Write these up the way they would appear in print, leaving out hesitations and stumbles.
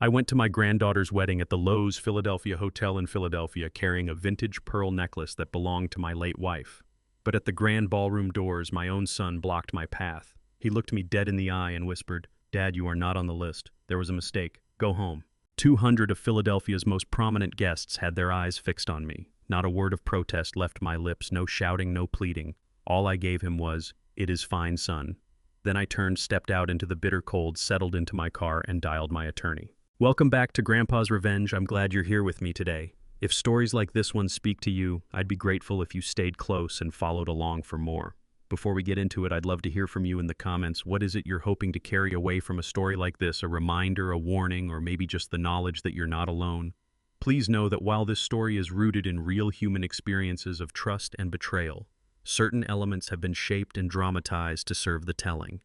I went to my granddaughter's wedding at the Lowe's Philadelphia Hotel in Philadelphia carrying a vintage pearl necklace that belonged to my late wife. But at the grand ballroom doors, my own son blocked my path. He looked me dead in the eye and whispered, "Dad, you are not on the list. There was a mistake. Go home." 200 of Philadelphia's most prominent guests had their eyes fixed on me. Not a word of protest left my lips, no shouting, no pleading. All I gave him was, "It is fine, son." Then I turned, stepped out into the bitter cold, settled into my car, and dialed my attorney. Welcome back to Grandpa's Revenge. I'm glad you're here with me today. If stories like this one speak to you, I'd be grateful if you stayed close and followed along for more. Before we get into it, I'd love to hear from you in the comments. What is it you're hoping to carry away from a story like this? A reminder, a warning, or maybe just the knowledge that you're not alone? Please know that while this story is rooted in real human experiences of trust and betrayal, certain elements have been shaped and dramatized to serve the telling.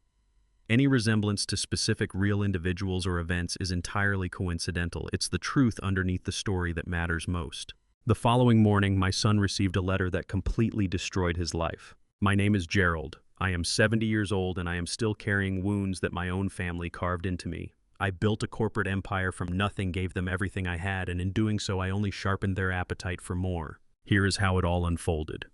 Any resemblance to specific real individuals or events is entirely coincidental. It's the truth underneath the story that matters most. The following morning, my son received a letter that completely destroyed his life. My name is Gerald. I am 70 years old and I am still carrying wounds that my own family carved into me. I built a corporate empire from nothing, gave them everything I had, and in doing so I only sharpened their appetite for more. Here is how it all unfolded.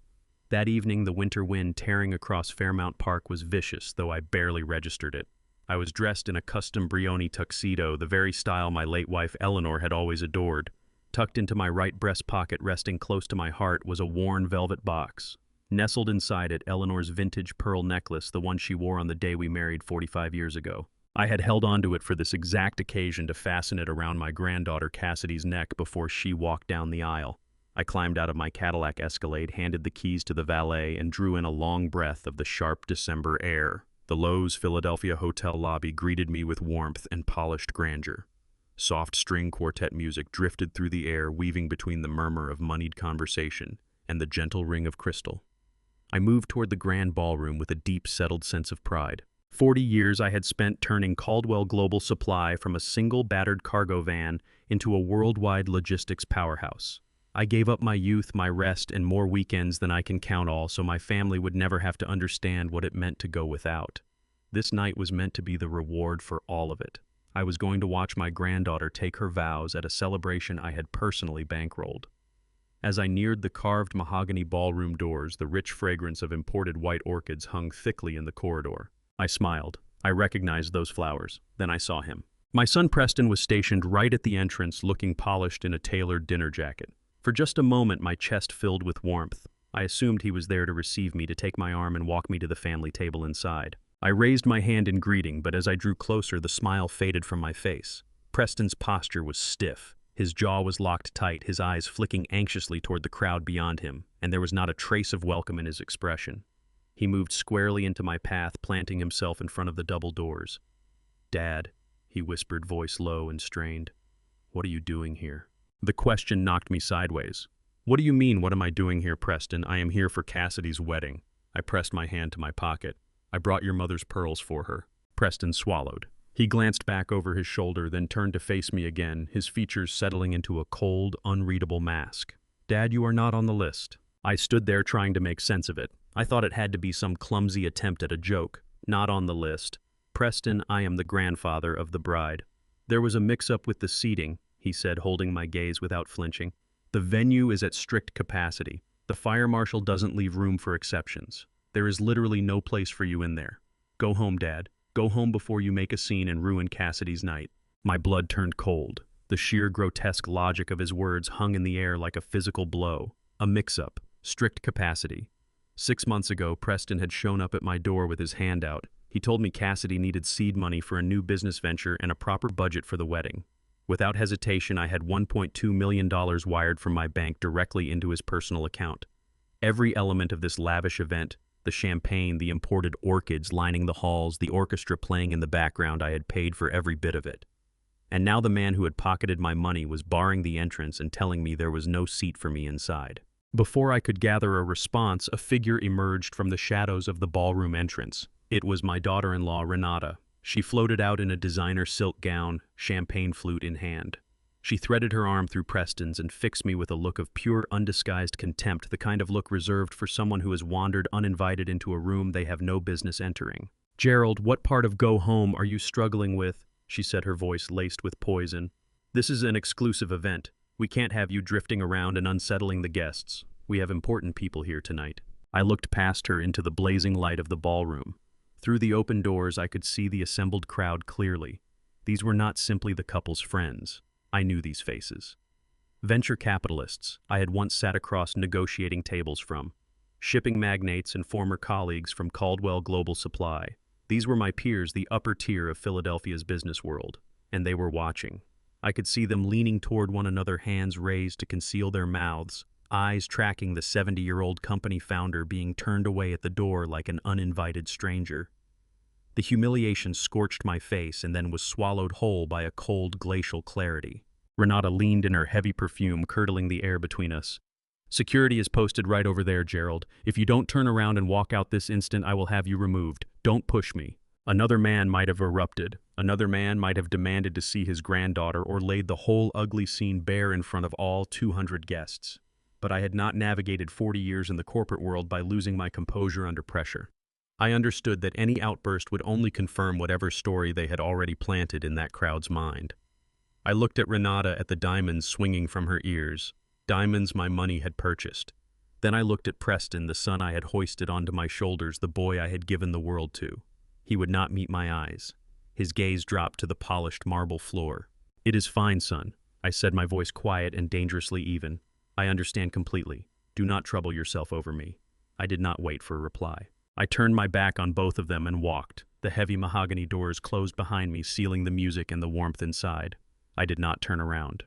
That evening, the winter wind tearing across Fairmount Park was vicious, though I barely registered it. I was dressed in a custom Brioni tuxedo, the very style my late wife Eleanor had always adored. Tucked into my right breast pocket, resting close to my heart, was a worn velvet box. Nestled inside it, Eleanor's vintage pearl necklace, the one she wore on the day we married 45 years ago. I had held onto it for this exact occasion to fasten it around my granddaughter Cassidy's neck before she walked down the aisle. I climbed out of my Cadillac Escalade, handed the keys to the valet, and drew in a long breath of the sharp December air. The Lowe's Philadelphia hotel lobby greeted me with warmth and polished grandeur. Soft string quartet music drifted through the air, weaving between the murmur of moneyed conversation and the gentle ring of crystal. I moved toward the grand ballroom with a deep, settled sense of pride. 40 years I had spent turning Caldwell Global Supply from a single battered cargo van into a worldwide logistics powerhouse. I gave up my youth, my rest, and more weekends than I can count all so my family would never have to understand what it meant to go without. This night was meant to be the reward for all of it. I was going to watch my granddaughter take her vows at a celebration I had personally bankrolled. As I neared the carved mahogany ballroom doors, the rich fragrance of imported white orchids hung thickly in the corridor. I smiled. I recognized those flowers. Then I saw him. My son Preston was stationed right at the entrance, looking polished in a tailored dinner jacket. For just a moment, my chest filled with warmth. I assumed he was there to receive me, to take my arm and walk me to the family table inside. I raised my hand in greeting, but as I drew closer, the smile faded from my face. Preston's posture was stiff. His jaw was locked tight, his eyes flicking anxiously toward the crowd beyond him, and there was not a trace of welcome in his expression. He moved squarely into my path, planting himself in front of the double doors. "Dad," he whispered, voice low and strained. "What are you doing here?" The question knocked me sideways. "What do you mean, what am I doing here, Preston? I am here for Cassidy's wedding." I pressed my hand to my pocket. "I brought your mother's pearls for her." Preston swallowed. He glanced back over his shoulder, then turned to face me again, his features settling into a cold, unreadable mask. "Dad, you are not on the list." I stood there trying to make sense of it. I thought it had to be some clumsy attempt at a joke. "Not on the list. Preston, I am the grandfather of the bride." "There was a mix-up with the seating," he said, holding my gaze without flinching. "The venue is at strict capacity. The fire marshal doesn't leave room for exceptions. There is literally no place for you in there. Go home, Dad. Go home before you make a scene and ruin Cassidy's night." My blood turned cold. The sheer grotesque logic of his words hung in the air like a physical blow. A mix-up. Strict capacity. 6 months ago, Preston had shown up at my door with his hand out. He told me Cassidy needed seed money for a new business venture and a proper budget for the wedding. Without hesitation, I had $1.2 million wired from my bank directly into his personal account. Every element of this lavish event, the champagne, the imported orchids lining the halls, the orchestra playing in the background, I had paid for every bit of it. And now the man who had pocketed my money was barring the entrance and telling me there was no seat for me inside. Before I could gather a response, a figure emerged from the shadows of the ballroom entrance. It was my daughter-in-law, Renata. She floated out in a designer silk gown, champagne flute in hand. She threaded her arm through Preston's and fixed me with a look of pure, undisguised contempt, the kind of look reserved for someone who has wandered uninvited into a room they have no business entering. "Gerald, what part of go home are you struggling with?" she said, her voice laced with poison. "This is an exclusive event. We can't have you drifting around and unsettling the guests. We have important people here tonight." I looked past her into the blazing light of the ballroom. Through the open doors, I could see the assembled crowd clearly. These were not simply the couple's friends. I knew these faces. Venture capitalists I had once sat across negotiating tables from. Shipping magnates and former colleagues from Caldwell Global Supply. These were my peers, the upper tier of Philadelphia's business world, and they were watching. I could see them leaning toward one another, hands raised to conceal their mouths, eyes tracking the 70-year-old company founder being turned away at the door like an uninvited stranger. The humiliation scorched my face and then was swallowed whole by a cold glacial clarity. Renata leaned in, her heavy perfume curdling the air between us. "Security is posted right over there, Gerald. If you don't turn around and walk out this instant, I will have you removed. Don't push me." Another man might have erupted. Another man might have demanded to see his granddaughter or laid the whole ugly scene bare in front of all 200 guests. But I had not navigated 40 years in the corporate world by losing my composure under pressure. I understood that any outburst would only confirm whatever story they had already planted in that crowd's mind. I looked at Renata, at the diamonds swinging from her ears, diamonds my money had purchased. Then I looked at Preston, the son I had hoisted onto my shoulders, the boy I had given the world to. He would not meet my eyes. His gaze dropped to the polished marble floor. "It is fine, son," I said, my voice quiet and dangerously even. "I understand completely. Do not trouble yourself over me." I did not wait for a reply. I turned my back on both of them and walked. The heavy mahogany doors closed behind me, sealing the music and the warmth inside. I did not turn around.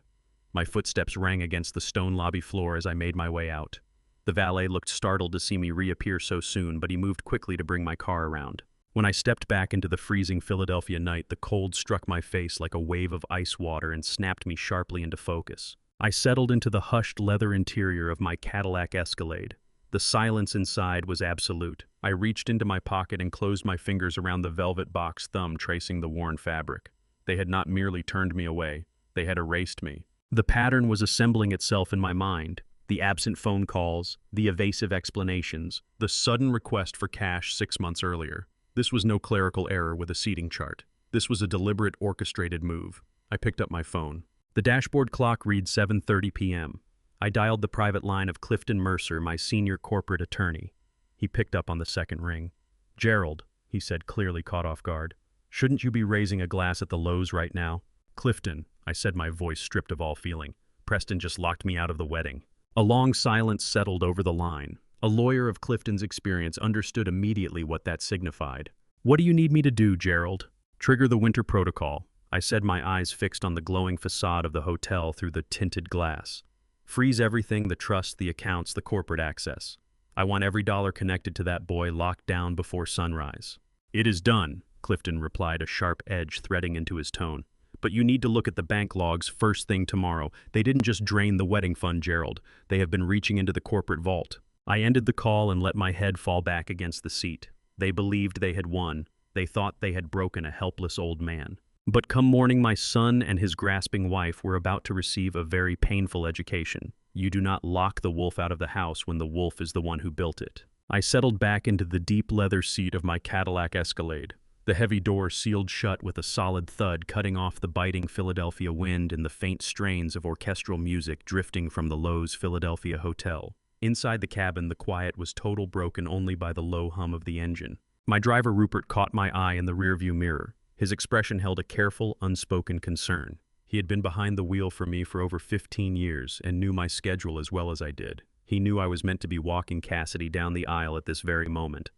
My footsteps rang against the stone lobby floor as I made my way out. The valet looked startled to see me reappear so soon, but he moved quickly to bring my car around. When I stepped back into the freezing Philadelphia night, the cold struck my face like a wave of ice water and snapped me sharply into focus. I settled into the hushed leather interior of my Cadillac Escalade. The silence inside was absolute. I reached into my pocket and closed my fingers around the velvet box, thumb tracing the worn fabric. They had not merely turned me away, they had erased me. The pattern was assembling itself in my mind. The absent phone calls, the evasive explanations, the sudden request for cash 6 months earlier. This was no clerical error with a seating chart. This was a deliberate, orchestrated move. I picked up my phone. The dashboard clock read 7:30 p.m. I dialed the private line of Clifton Mercer, my senior corporate attorney. He picked up on the second ring. "Gerald," he said, clearly caught off guard. "Shouldn't you be raising a glass at the Lowe's right now?" "Clifton," I said, my voice stripped of all feeling. "Preston just locked me out of the wedding." A long silence settled over the line. A lawyer of Clifton's experience understood immediately what that signified. "What do you need me to do, Gerald?" "Trigger the winter protocol," I said, my eyes fixed on the glowing facade of the hotel through the tinted glass. "Freeze everything, the trust, the accounts, the corporate access. I want every dollar connected to that boy locked down before sunrise." "It is done," Clifton replied, a sharp edge threading into his tone. "But you need to look at the bank logs first thing tomorrow. They didn't just drain the wedding fund, Gerald. They have been reaching into the corporate vault." I ended the call and let my head fall back against the seat. They believed they had won. They thought they had broken a helpless old man. But come morning, my son and his grasping wife were about to receive a very painful education. You do not lock the wolf out of the house when the wolf is the one who built it. I settled back into the deep leather seat of my Cadillac Escalade. The heavy door sealed shut with a solid thud, cutting off the biting Philadelphia wind and the faint strains of orchestral music drifting from the Lowe's Philadelphia Hotel. Inside the cabin, the quiet was total, broken only by the low hum of the engine. My driver, Rupert, caught my eye in the rearview mirror. His expression held a careful, unspoken concern. He had been behind the wheel for me for over 15 years and knew my schedule as well as I did. He knew I was meant to be walking Cassidy down the aisle at this very moment.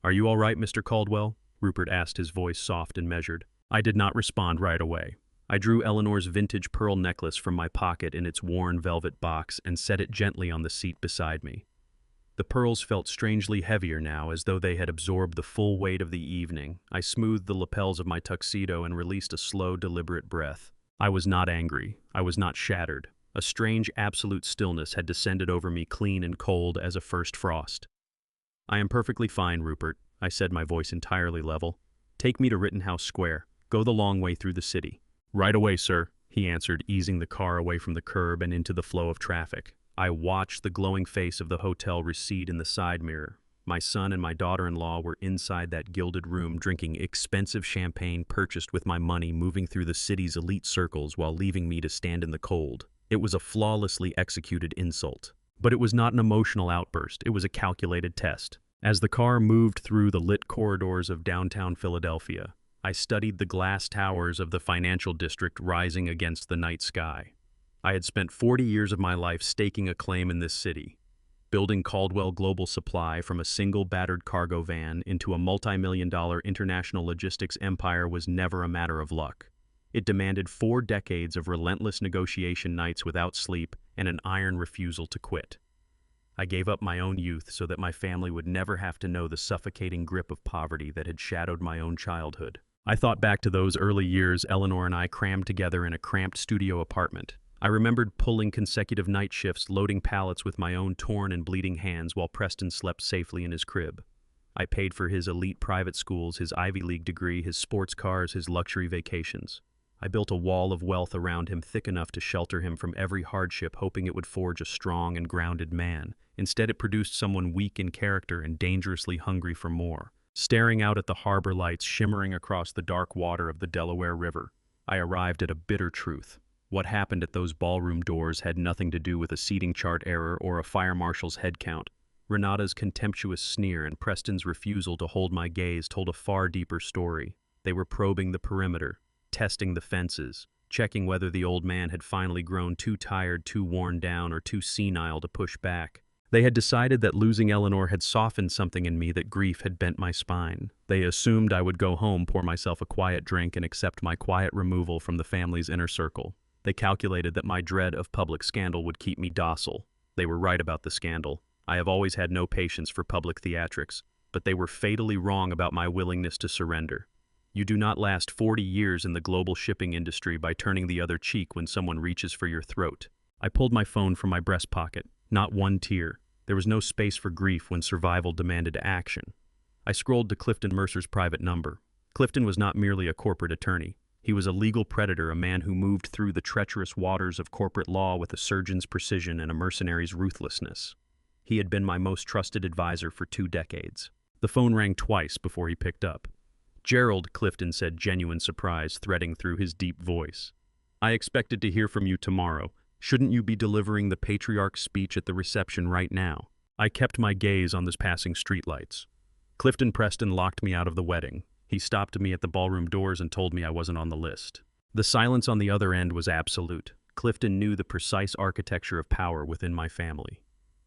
"Are you all right, Mr. Caldwell?" Rupert asked, his voice soft and measured. I did not respond right away. I drew Eleanor's vintage pearl necklace from my pocket in its worn velvet box and set it gently on the seat beside me. The pearls felt strangely heavier now, as though they had absorbed the full weight of the evening. I smoothed the lapels of my tuxedo and released a slow, deliberate breath. I was not angry. I was not shattered. A strange, absolute stillness had descended over me, clean and cold as a first frost. "I am perfectly fine, Rupert," I said, my voice entirely level. "Take me to Rittenhouse Square. Go the long way through the city." "Right away, sir," he answered, easing the car away from the curb and into the flow of traffic. I watched the glowing face of the hotel recede in the side mirror. My son and my daughter-in-law were inside that gilded room drinking expensive champagne purchased with my money, moving through the city's elite circles while leaving me to stand in the cold. It was a flawlessly executed insult. But it was not an emotional outburst, it was a calculated test. As the car moved through the lit corridors of downtown Philadelphia, I studied the glass towers of the financial district rising against the night sky. I had spent 40 years of my life staking a claim in this city. Building Caldwell Global Supply from a single battered cargo van into a multi-million-dollar international logistics empire was never a matter of luck. It demanded 4 decades of relentless negotiation nights without sleep and an iron refusal to quit. I gave up my own youth so that my family would never have to know the suffocating grip of poverty that had shadowed my own childhood. I thought back to those early years Eleanor and I crammed together in a cramped studio apartment. I remembered pulling consecutive night shifts, loading pallets with my own torn and bleeding hands while Preston slept safely in his crib. I paid for his elite private schools, his Ivy League degree, his sports cars, his luxury vacations. I built a wall of wealth around him thick enough to shelter him from every hardship, hoping it would forge a strong and grounded man. Instead, it produced someone weak in character and dangerously hungry for more. Staring out at the harbor lights shimmering across the dark water of the Delaware River, I arrived at a bitter truth. What happened at those ballroom doors had nothing to do with a seating chart error or a fire marshal's head count. Renata's contemptuous sneer and Preston's refusal to hold my gaze told a far deeper story. They were probing the perimeter, testing the fences, checking whether the old man had finally grown too tired, too worn down, or too senile to push back. They had decided that losing Eleanor had softened something in me that grief had bent my spine. They assumed I would go home, pour myself a quiet drink, and accept my quiet removal from the family's inner circle. They calculated that my dread of public scandal would keep me docile. They were right about the scandal. I have always had no patience for public theatrics, but they were fatally wrong about my willingness to surrender. You do not last 40 years in the global shipping industry by turning the other cheek when someone reaches for your throat. I pulled my phone from my breast pocket. Not one tear. There was no space for grief when survival demanded action. I scrolled to Clifton Mercer's private number. Clifton was not merely a corporate attorney. He was a legal predator, a man who moved through the treacherous waters of corporate law with a surgeon's precision and a mercenary's ruthlessness. He had been my most trusted advisor for 2 decades. The phone rang twice before he picked up. "Gerald," Clifton said, genuine surprise threading through his deep voice. "I expected to hear from you tomorrow. Shouldn't you be delivering the patriarch's speech at the reception right now?" I kept my gaze on the passing streetlights. Clifton Preston locked me out of the wedding. He stopped me at the ballroom doors and told me I wasn't on the list. The silence on the other end was absolute. Clifton knew the precise architecture of power within my family.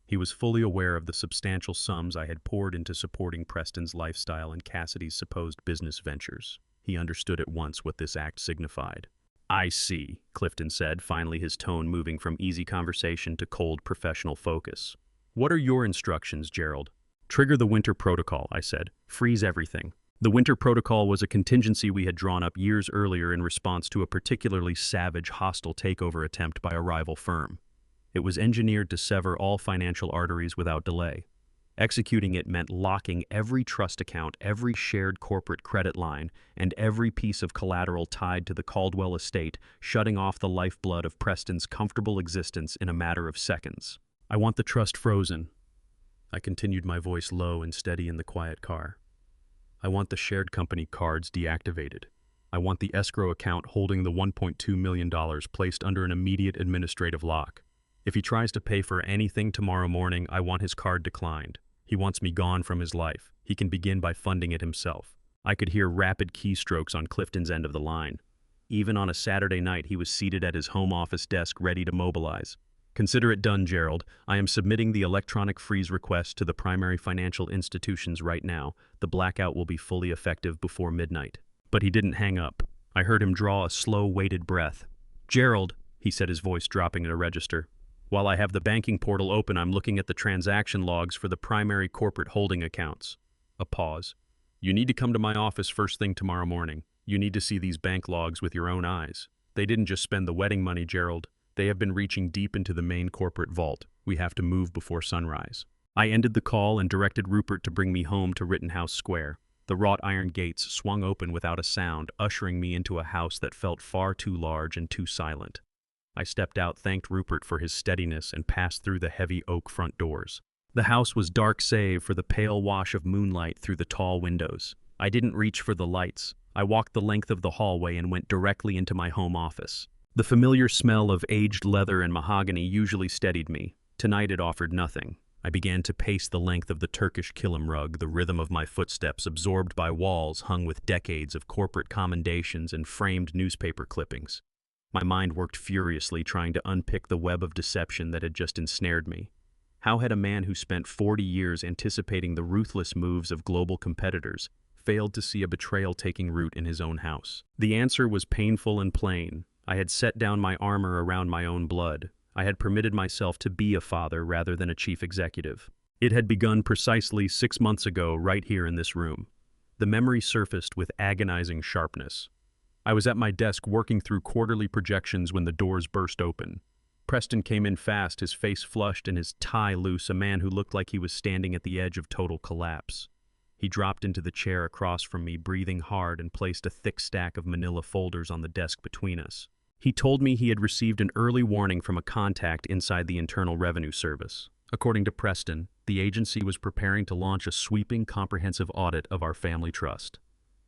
He was fully aware of the substantial sums I had poured into supporting Preston's lifestyle and Cassidy's supposed business ventures. He understood at once what this act signified. "I see," Clifton said, finally his tone moving from easy conversation to cold professional focus. "What are your instructions, Gerald?" "Trigger the Winter Protocol," I said. "Freeze everything." The Winter Protocol was a contingency we had drawn up years earlier in response to a particularly savage, hostile takeover attempt by a rival firm. It was engineered to sever all financial arteries without delay. Executing it meant locking every trust account, every shared corporate credit line, and every piece of collateral tied to the Caldwell estate, shutting off the lifeblood of Preston's comfortable existence in a matter of seconds. "I want the trust frozen." I continued, my voice low and steady in the quiet car. "I want the shared company cards deactivated. I want the escrow account holding the $1.2 million placed under an immediate administrative lock. If he tries to pay for anything tomorrow morning, I want his card declined. He wants me gone from his life. He can begin by funding it himself." I could hear rapid keystrokes on Clifton's end of the line. Even on a Saturday night, he was seated at his home office desk ready to mobilize. "Consider it done, Gerald. I am submitting the electronic freeze request to the primary financial institutions right now. The blackout will be fully effective before midnight." But he didn't hang up. I heard him draw a slow, weighted breath. "Gerald," he said, his voice dropping in a register. "While I have the banking portal open, I'm looking at the transaction logs for the primary corporate holding accounts." A pause. "You need to come to my office first thing tomorrow morning. You need to see these bank logs with your own eyes. They didn't just spend the wedding money, Gerald. They have been reaching deep into the main corporate vault. We have to move before sunrise." I ended the call and directed Rupert to bring me home to Rittenhouse Square. The wrought iron gates swung open without a sound, ushering me into a house that felt far too large and too silent. I stepped out, thanked Rupert for his steadiness, and passed through the heavy oak front doors. The house was dark save for the pale wash of moonlight through the tall windows. I didn't reach for the lights. I walked the length of the hallway and went directly into my home office. The familiar smell of aged leather and mahogany usually steadied me. Tonight it offered nothing. I began to pace the length of the Turkish kilim rug, the rhythm of my footsteps absorbed by walls hung with decades of corporate commendations and framed newspaper clippings. My mind worked furiously trying to unpick the web of deception that had just ensnared me. How had a man who spent 40 years anticipating the ruthless moves of global competitors failed to see a betrayal taking root in his own house? The answer was painful and plain. I had set down my armor around my own blood. I had permitted myself to be a father rather than a chief executive. It had begun precisely 6 months ago, right here in this room. The memory surfaced with agonizing sharpness. I was at my desk working through quarterly projections when the doors burst open. Preston came in fast, his face flushed and his tie loose, a man who looked like he was standing at the edge of total collapse. He dropped into the chair across from me, breathing hard, and placed a thick stack of manila folders on the desk between us. He told me he had received an early warning from a contact inside the Internal Revenue Service. According to Preston, the agency was preparing to launch a sweeping, comprehensive audit of our family trust.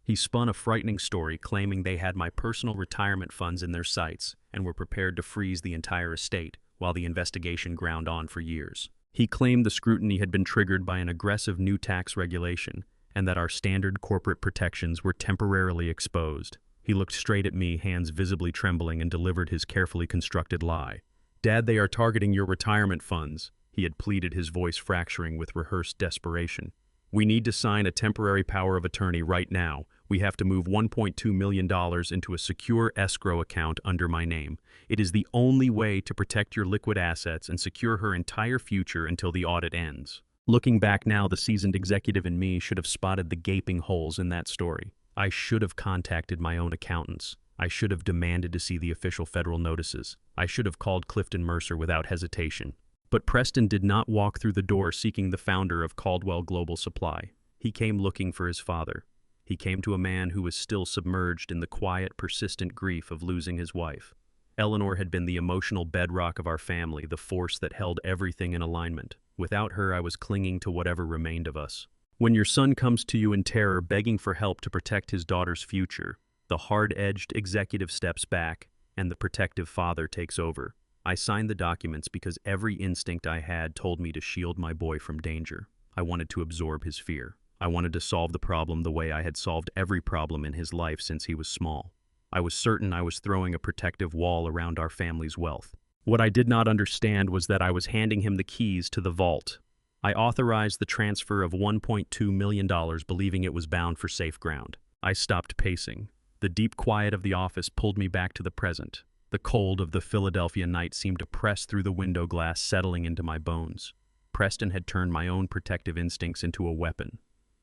He spun a frightening story claiming they had my personal retirement funds in their sights and were prepared to freeze the entire estate while the investigation ground on for years. He claimed the scrutiny had been triggered by an aggressive new tax regulation and that our standard corporate protections were temporarily exposed. He looked straight at me, hands visibly trembling, and delivered his carefully constructed lie. "Dad, they are targeting your retirement funds," he had pleaded, his voice fracturing with rehearsed desperation. "We need to sign a temporary power of attorney right now. We have to move $1.2 million into a secure escrow account under my name. It is the only way to protect your liquid assets and secure her entire future until the audit ends." Looking back now, the seasoned executive in me should have spotted the gaping holes in that story. I should have contacted my own accountants. I should have demanded to see the official federal notices. I should have called Clifton Mercer without hesitation. But Preston did not walk through the door seeking the founder of Caldwell Global Supply. He came looking for his father. He came to a man who was still submerged in the quiet, persistent grief of losing his wife. Eleanor had been the emotional bedrock of our family, the force that held everything in alignment. Without her, I was clinging to whatever remained of us. When your son comes to you in terror, begging for help to protect his daughter's future, the hard-edged executive steps back, and the protective father takes over. I signed the documents because every instinct I had told me to shield my boy from danger. I wanted to absorb his fear. I wanted to solve the problem the way I had solved every problem in his life since he was small. I was certain I was throwing a protective wall around our family's wealth. What I did not understand was that I was handing him the keys to the vault. I authorized the transfer of $1.2 million, believing it was bound for safe ground. I stopped pacing. The deep quiet of the office pulled me back to the present. The cold of the Philadelphia night seemed to press through the window glass, settling into my bones. Preston had turned my own protective instincts into a weapon.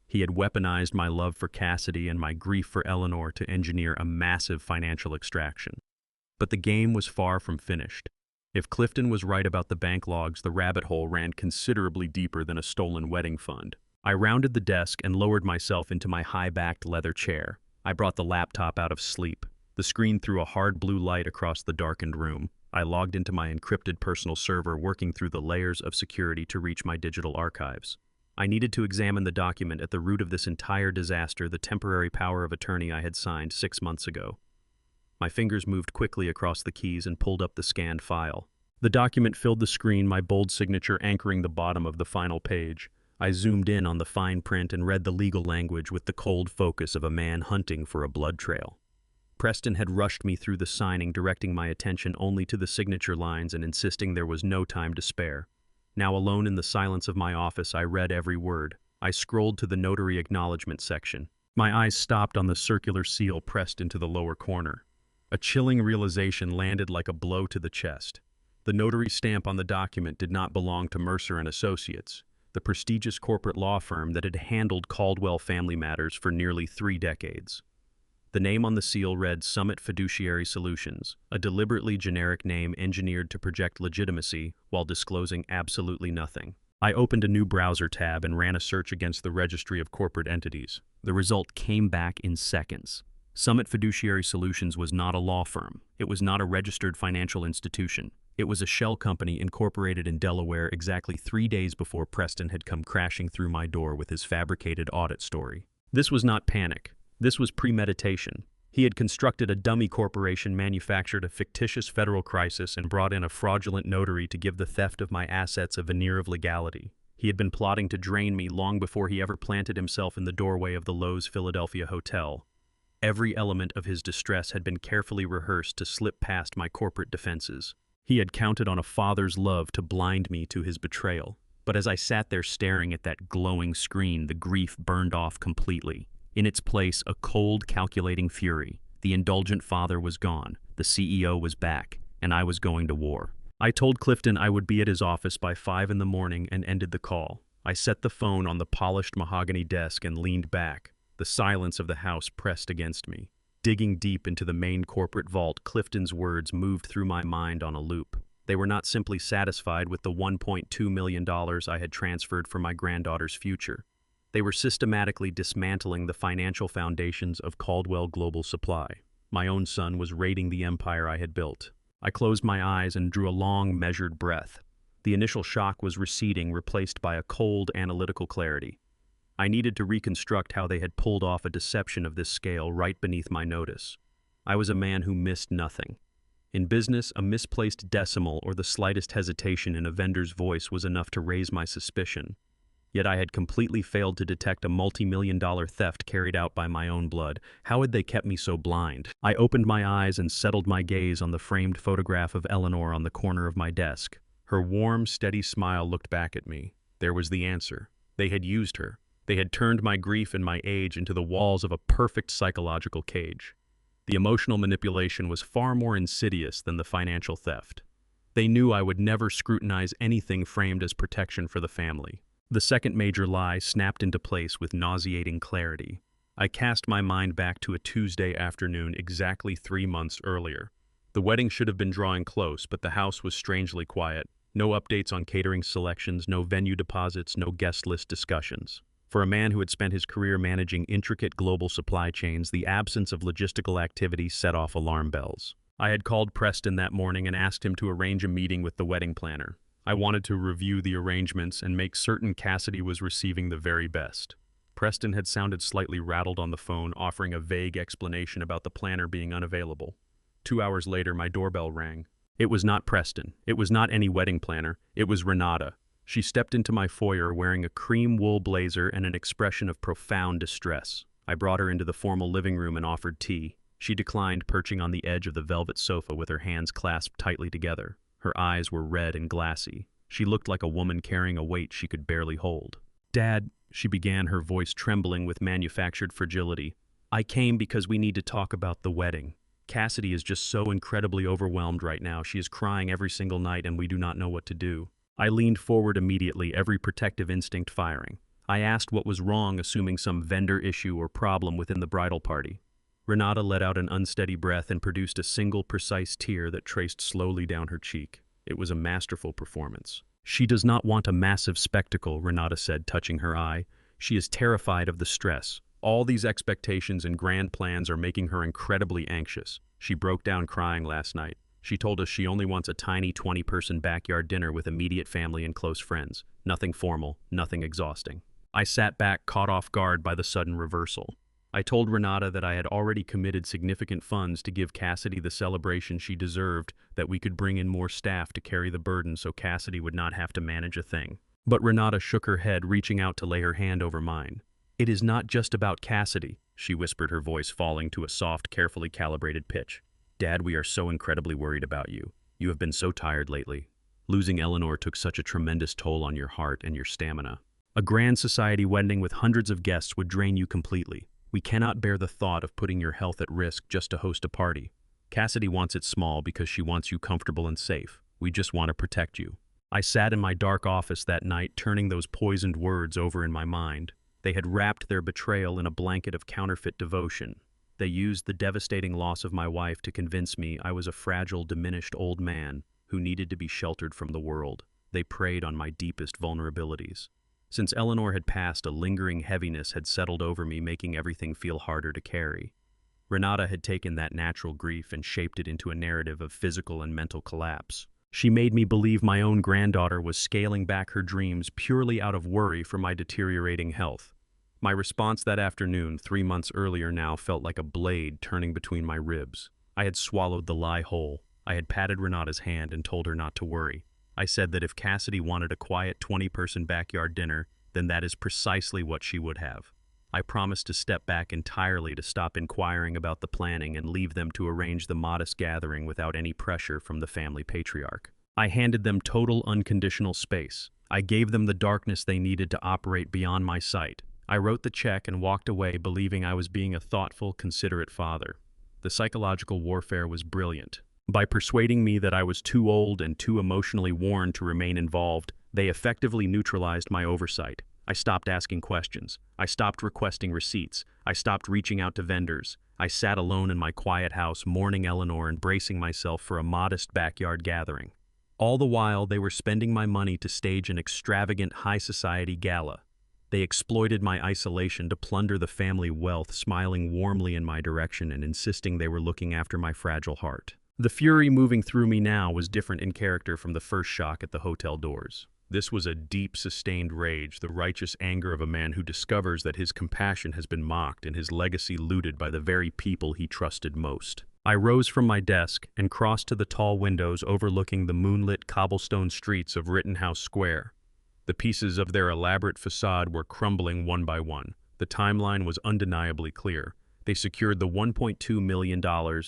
He had weaponized my love for Cassidy and my grief for Eleanor to engineer a massive financial extraction. But the game was far from finished. If Clifton was right about the bank logs, the rabbit hole ran considerably deeper than a stolen wedding fund. I rounded the desk and lowered myself into my high-backed leather chair. I brought the laptop out of sleep. The screen threw a hard blue light across the darkened room. I logged into my encrypted personal server, working through the layers of security to reach my digital archives. I needed to examine the document at the root of this entire disaster, the temporary power of attorney I had signed 6 months ago. My fingers moved quickly across the keys and pulled up the scanned file. The document filled the screen, my bold signature anchoring the bottom of the final page. I zoomed in on the fine print and read the legal language with the cold focus of a man hunting for a blood trail. Preston had rushed me through the signing, directing my attention only to the signature lines and insisting there was no time to spare. Now alone in the silence of my office, I read every word. I scrolled to the notary acknowledgement section. My eyes stopped on the circular seal pressed into the lower corner. A chilling realization landed like a blow to the chest. The notary stamp on the document did not belong to Mercer and Associates, the prestigious corporate law firm that had handled Caldwell family matters for nearly 3 decades. The name on the seal read Summit Fiduciary Solutions, a deliberately generic name engineered to project legitimacy while disclosing absolutely nothing. I opened a new browser tab and ran a search against the registry of corporate entities. The result came back in seconds. Summit Fiduciary Solutions was not a law firm. It was not a registered financial institution. It was a shell company incorporated in Delaware exactly 3 days before Preston had come crashing through my door with his fabricated audit story. This was not panic. This was premeditation. He had constructed a dummy corporation, manufactured a fictitious federal crisis, and brought in a fraudulent notary to give the theft of my assets a veneer of legality. He had been plotting to drain me long before he ever planted himself in the doorway of the Lowe's Philadelphia hotel. Every element of his distress had been carefully rehearsed to slip past my corporate defenses. He had counted on a father's love to blind me to his betrayal. But as I sat there staring at that glowing screen, the grief burned off completely. In its place, a cold, calculating fury. The indulgent father was gone, the CEO was back, and I was going to war. I told Clifton I would be at his office by 5 in the morning and ended the call. I set the phone on the polished mahogany desk and leaned back. The silence of the house pressed against me. Digging deep into the main corporate vault, Clifton's words moved through my mind on a loop. They were not simply satisfied with the $1.2 million I had transferred for my granddaughter's future. They were systematically dismantling the financial foundations of Caldwell Global Supply. My own son was raiding the empire I had built. I closed my eyes and drew a long, measured breath. The initial shock was receding, replaced by a cold, analytical clarity. I needed to reconstruct how they had pulled off a deception of this scale right beneath my notice. I was a man who missed nothing. In business, a misplaced decimal or the slightest hesitation in a vendor's voice was enough to raise my suspicion. Yet I had completely failed to detect a multi-million-dollar theft carried out by my own blood. How had they kept me so blind? I opened my eyes and settled my gaze on the framed photograph of Eleanor on the corner of my desk. Her warm, steady smile looked back at me. There was the answer. They had used her. They had turned my grief and my age into the walls of a perfect psychological cage. The emotional manipulation was far more insidious than the financial theft. They knew I would never scrutinize anything framed as protection for the family. The second major lie snapped into place with nauseating clarity. I cast my mind back to a Tuesday afternoon exactly 3 months earlier. The wedding should have been drawing close, but the house was strangely quiet. No updates on catering selections, no venue deposits, no guest list discussions. For a man who had spent his career managing intricate global supply chains, the absence of logistical activity set off alarm bells. I had called Preston that morning and asked him to arrange a meeting with the wedding planner. I wanted to review the arrangements and make certain Cassidy was receiving the very best. Preston had sounded slightly rattled on the phone, offering a vague explanation about the planner being unavailable. 2 hours later, my doorbell rang. It was not Preston. It was not any wedding planner. It was Renata. She stepped into my foyer wearing a cream wool blazer and an expression of profound distress. I brought her into the formal living room and offered tea. She declined, perching on the edge of the velvet sofa with her hands clasped tightly together. Her eyes were red and glassy. She looked like a woman carrying a weight she could barely hold. "Dad," she began, her voice trembling with manufactured fragility, "I came because we need to talk about the wedding. Cassidy is just so incredibly overwhelmed right now. She is crying every single night and we do not know what to do." I leaned forward immediately, every protective instinct firing. I asked what was wrong, assuming some vendor issue or problem within the bridal party. Renata let out an unsteady breath and produced a single precise tear that traced slowly down her cheek. It was a masterful performance. "She does not want a massive spectacle," Renata said, touching her eye. "She is terrified of the stress. All these expectations and grand plans are making her incredibly anxious. She broke down crying last night. She told us she only wants a tiny 20-person backyard dinner with immediate family and close friends. Nothing formal, nothing exhausting." I sat back, caught off guard by the sudden reversal. I told Renata that I had already committed significant funds to give Cassidy the celebration she deserved, that we could bring in more staff to carry the burden so Cassidy would not have to manage a thing. But Renata shook her head, reaching out to lay her hand over mine. "It is not just about Cassidy," she whispered, her voice falling to a soft, carefully calibrated pitch. "Dad, we are so incredibly worried about you. You have been so tired lately. Losing Eleanor took such a tremendous toll on your heart and your stamina. A grand society wedding with hundreds of guests would drain you completely. We cannot bear the thought of putting your health at risk just to host a party. Cassidy wants it small because she wants you comfortable and safe. We just want to protect you." I sat in my dark office that night, turning those poisoned words over in my mind. They had wrapped their betrayal in a blanket of counterfeit devotion. They used the devastating loss of my wife to convince me I was a fragile, diminished old man who needed to be sheltered from the world. They preyed on my deepest vulnerabilities. Since Eleanor had passed, a lingering heaviness had settled over me, making everything feel harder to carry. Renata had taken that natural grief and shaped it into a narrative of physical and mental collapse. She made me believe my own granddaughter was scaling back her dreams purely out of worry for my deteriorating health. My response that afternoon, 3 months earlier now, felt like a blade turning between my ribs. I had swallowed the lie whole. I had patted Renata's hand and told her not to worry. I said that if Cassidy wanted a quiet 20-person backyard dinner, then that is precisely what she would have. I promised to step back entirely, to stop inquiring about the planning and leave them to arrange the modest gathering without any pressure from the family patriarch. I handed them total unconditional space. I gave them the darkness they needed to operate beyond my sight. I wrote the check and walked away believing I was being a thoughtful, considerate father. The psychological warfare was brilliant. By persuading me that I was too old and too emotionally worn to remain involved, they effectively neutralized my oversight. I stopped asking questions. I stopped requesting receipts. I stopped reaching out to vendors. I sat alone in my quiet house, mourning Eleanor and bracing myself for a modest backyard gathering. All the while, they were spending my money to stage an extravagant high society gala. They exploited my isolation to plunder the family wealth, smiling warmly in my direction and insisting they were looking after my fragile heart. The fury moving through me now was different in character from the first shock at the hotel doors. This was a deep, sustained rage, the righteous anger of a man who discovers that his compassion has been mocked and his legacy looted by the very people he trusted most. I rose from my desk and crossed to the tall windows overlooking the moonlit cobblestone streets of Rittenhouse Square. The pieces of their elaborate facade were crumbling one by one. The timeline was undeniably clear. They secured the $1.2 million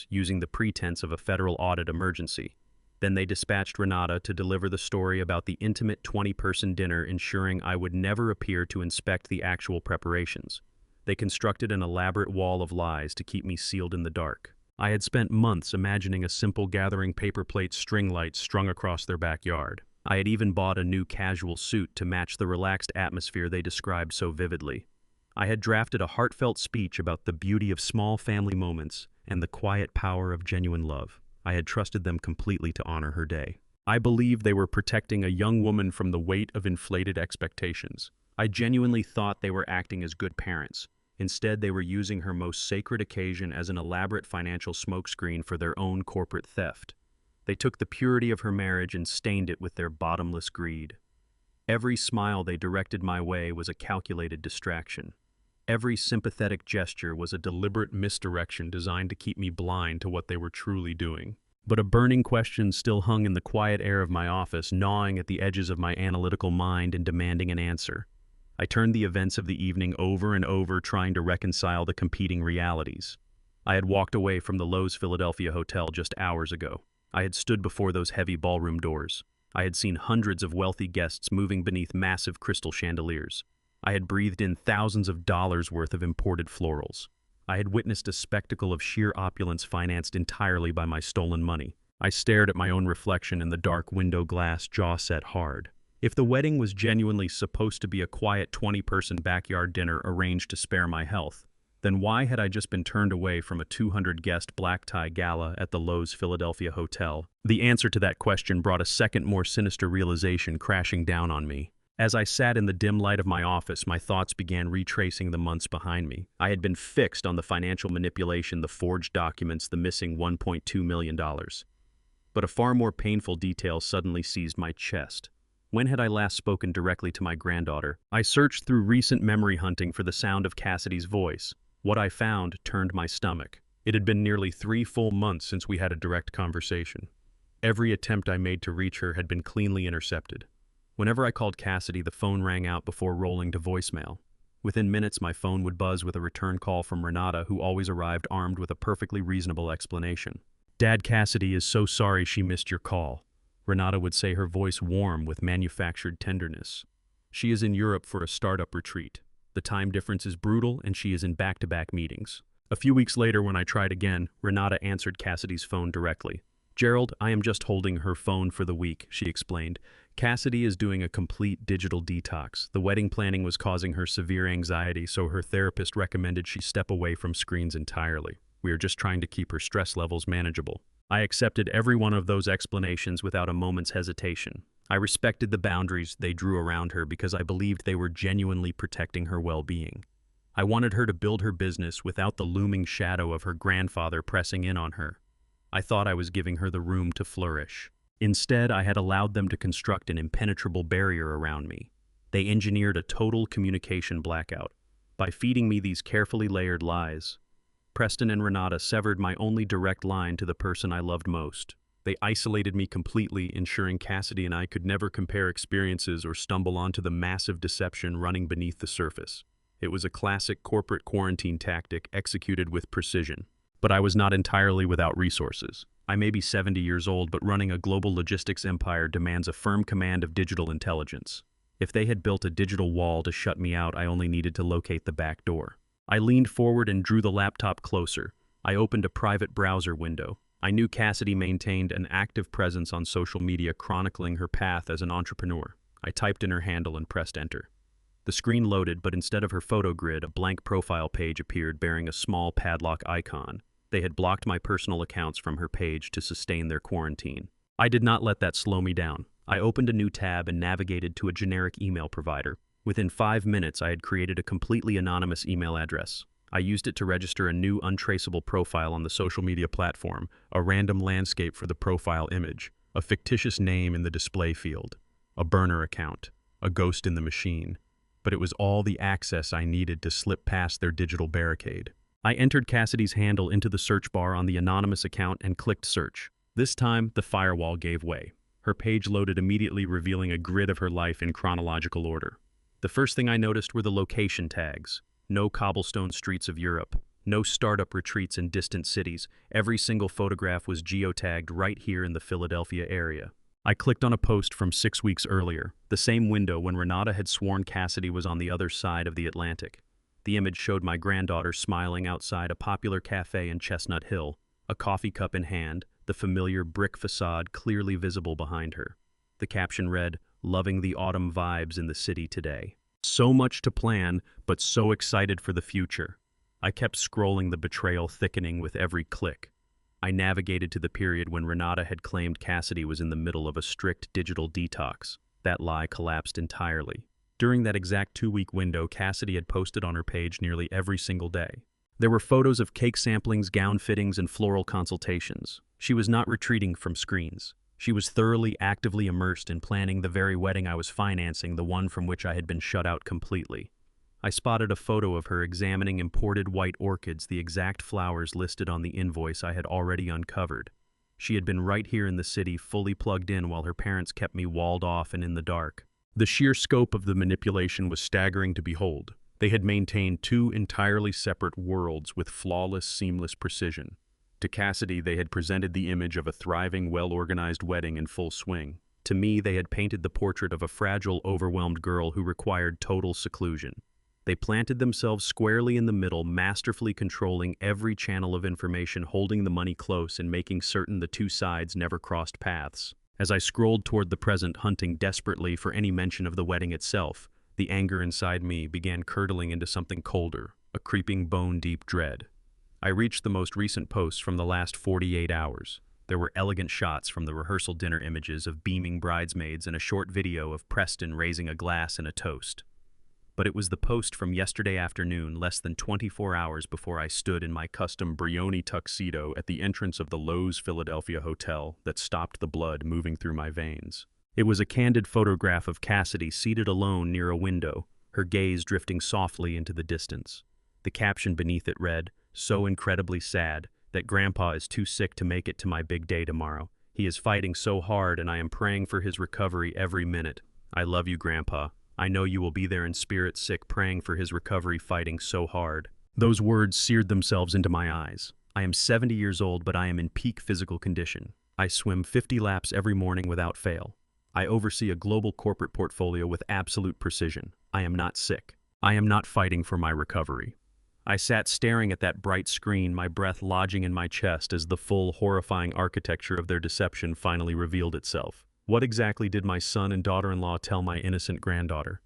using the pretense of a federal audit emergency. Then they dispatched Renata to deliver the story about the intimate 20-person dinner, ensuring I would never appear to inspect the actual preparations. They constructed an elaborate wall of lies to keep me sealed in the dark. I had spent months imagining a simple gathering, paper plates, string lights strung across their backyard. I had even bought a new casual suit to match the relaxed atmosphere they described so vividly. I had drafted a heartfelt speech about the beauty of small family moments and the quiet power of genuine love. I had trusted them completely to honor her day. I believed they were protecting a young woman from the weight of inflated expectations. I genuinely thought they were acting as good parents. Instead, they were using her most sacred occasion as an elaborate financial smokescreen for their own corporate theft. They took the purity of her marriage and stained it with their bottomless greed. Every smile they directed my way was a calculated distraction. Every sympathetic gesture was a deliberate misdirection designed to keep me blind to what they were truly doing. But a burning question still hung in the quiet air of my office, gnawing at the edges of my analytical mind and demanding an answer. I turned the events of the evening over and over, trying to reconcile the competing realities. I had walked away from the Lowe's Philadelphia Hotel just hours ago. I had stood before those heavy ballroom doors. I had seen hundreds of wealthy guests moving beneath massive crystal chandeliers. I had breathed in thousands of dollars worth of imported florals. I had witnessed a spectacle of sheer opulence financed entirely by my stolen money. I stared at my own reflection in the dark window glass, jaw set hard. If the wedding was genuinely supposed to be a quiet 20-person backyard dinner arranged to spare my health, then why had I just been turned away from a 200-guest black-tie gala at the Lowe's Philadelphia Hotel? The answer to that question brought a second, more sinister realization crashing down on me. As I sat in the dim light of my office, my thoughts began retracing the months behind me. I had been fixed on the financial manipulation, the forged documents, the missing $1.2 million. But a far more painful detail suddenly seized my chest. When had I last spoken directly to my granddaughter? I searched through recent memory hunting for the sound of Cassidy's voice. What I found turned my stomach. It had been nearly 3 full months since we had a direct conversation. Every attempt I made to reach her had been cleanly intercepted. Whenever I called Cassidy, the phone rang out before rolling to voicemail. Within minutes, my phone would buzz with a return call from Renata, who always arrived armed with a perfectly reasonable explanation. "Dad, Cassidy is so sorry she missed your call," Renata would say, her voice warm with manufactured tenderness. "She is in Europe for a startup retreat. The time difference is brutal, and she is in back-to-back meetings." A few weeks later, when I tried again, Renata answered Cassidy's phone directly. "Gerald, I am just holding her phone for the week," she explained. "Cassidy is doing a complete digital detox. The wedding planning was causing her severe anxiety, so her therapist recommended she step away from screens entirely. We are just trying to keep her stress levels manageable." I accepted every one of those explanations without a moment's hesitation. I respected the boundaries they drew around her because I believed they were genuinely protecting her well-being. I wanted her to build her business without the looming shadow of her grandfather pressing in on her. I thought I was giving her the room to flourish. Instead, I had allowed them to construct an impenetrable barrier around me. They engineered a total communication blackout. By feeding me these carefully layered lies, Preston and Renata severed my only direct line to the person I loved most. They isolated me completely, ensuring Cassidy and I could never compare experiences or stumble onto the massive deception running beneath the surface. It was a classic corporate quarantine tactic executed with precision. But I was not entirely without resources. I may be 70 years old, but running a global logistics empire demands a firm command of digital intelligence. If they had built a digital wall to shut me out, I only needed to locate the back door. I leaned forward and drew the laptop closer. I opened a private browser window. I knew Cassidy maintained an active presence on social media chronicling her path as an entrepreneur. I typed in her handle and pressed enter. The screen loaded, but instead of her photo grid, a blank profile page appeared bearing a small padlock icon. They had blocked my personal accounts from her page to sustain their quarantine. I did not let that slow me down. I opened a new tab and navigated to a generic email provider. Within 5 minutes, I had created a completely anonymous email address. I used it to register a new untraceable profile on the social media platform, a random landscape for the profile image, a fictitious name in the display field, a burner account, a ghost in the machine. But it was all the access I needed to slip past their digital barricade. I entered Cassidy's handle into the search bar on the anonymous account and clicked search. This time, the firewall gave way. Her page loaded immediately, revealing a grid of her life in chronological order. The first thing I noticed were the location tags. No cobblestone streets of Europe. No startup retreats in distant cities. Every single photograph was geotagged right here in the Philadelphia area. I clicked on a post from 6 weeks earlier, the same window when Renata had sworn Cassidy was on the other side of the Atlantic. The image showed my granddaughter smiling outside a popular cafe in Chestnut Hill, a coffee cup in hand, the familiar brick facade clearly visible behind her. The caption read, "Loving the autumn vibes in the city today." So much to plan, but so excited for the future. I kept scrolling, the betrayal thickening with every click. I navigated to the period when Renata had claimed Cassidy was in the middle of a strict digital detox. That lie collapsed entirely. During that exact 2-week window, Cassidy had posted on her page nearly every single day. There were photos of cake samplings, gown fittings, and floral consultations. She was not retreating from screens. She was thoroughly, actively immersed in planning the very wedding I was financing, the one from which I had been shut out completely. I spotted a photo of her examining imported white orchids, the exact flowers listed on the invoice I had already uncovered. She had been right here in the city, fully plugged in, while her parents kept me walled off and in the dark. The sheer scope of the manipulation was staggering to behold. They had maintained 2 entirely separate worlds with flawless, seamless precision. To Cassidy, they had presented the image of a thriving, well-organized wedding in full swing. To me, they had painted the portrait of a fragile, overwhelmed girl who required total seclusion. They planted themselves squarely in the middle, masterfully controlling every channel of information, holding the money close and making certain the 2 sides never crossed paths. As I scrolled toward the present, hunting desperately for any mention of the wedding itself, the anger inside me began curdling into something colder, a creeping bone-deep dread. I reached the most recent posts from the last 48 hours. There were elegant shots from the rehearsal dinner, images of beaming bridesmaids, and a short video of Preston raising a glass in a toast. But it was the post from yesterday afternoon, less than 24 hours before I stood in my custom Brioni tuxedo at the entrance of the Lowe's Philadelphia hotel, that stopped the blood moving through my veins. It was a candid photograph of Cassidy seated alone near a window, her gaze drifting softly into the distance. The caption beneath it read, "So incredibly sad that Grandpa is too sick to make it to my big day tomorrow. He is fighting so hard and I am praying for his recovery every minute. I love you, Grandpa. I know you will be there in spirit, sick, praying for his recovery, fighting so hard." Those words seared themselves into my eyes. I am 70 years old, but I am in peak physical condition. I swim 50 laps every morning without fail. I oversee a global corporate portfolio with absolute precision. I am not sick. I am not fighting for my recovery. I sat staring at that bright screen, my breath lodging in my chest as the full, horrifying architecture of their deception finally revealed itself. What exactly did my son and daughter-in-law tell my innocent granddaughter?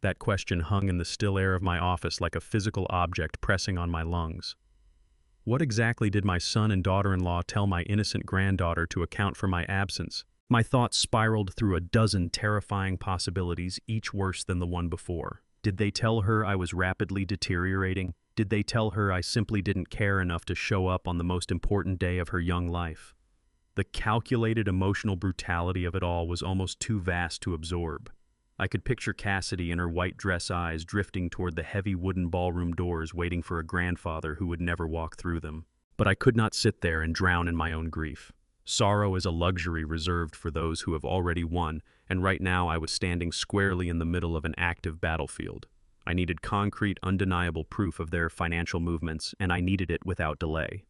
That question hung in the still air of my office like a physical object pressing on my lungs. What exactly did my son and daughter-in-law tell my innocent granddaughter to account for my absence? My thoughts spiraled through a dozen terrifying possibilities, each worse than the one before. Did they tell her I was rapidly deteriorating? Did they tell her I simply didn't care enough to show up on the most important day of her young life? The calculated emotional brutality of it all was almost too vast to absorb. I could picture Cassidy and her white dress eyes drifting toward the heavy wooden ballroom doors waiting for a grandfather who would never walk through them. But I could not sit there and drown in my own grief. Sorrow is a luxury reserved for those who have already won, and right now I was standing squarely in the middle of an active battlefield. I needed concrete, undeniable proof of their financial movements, and I needed it without delay.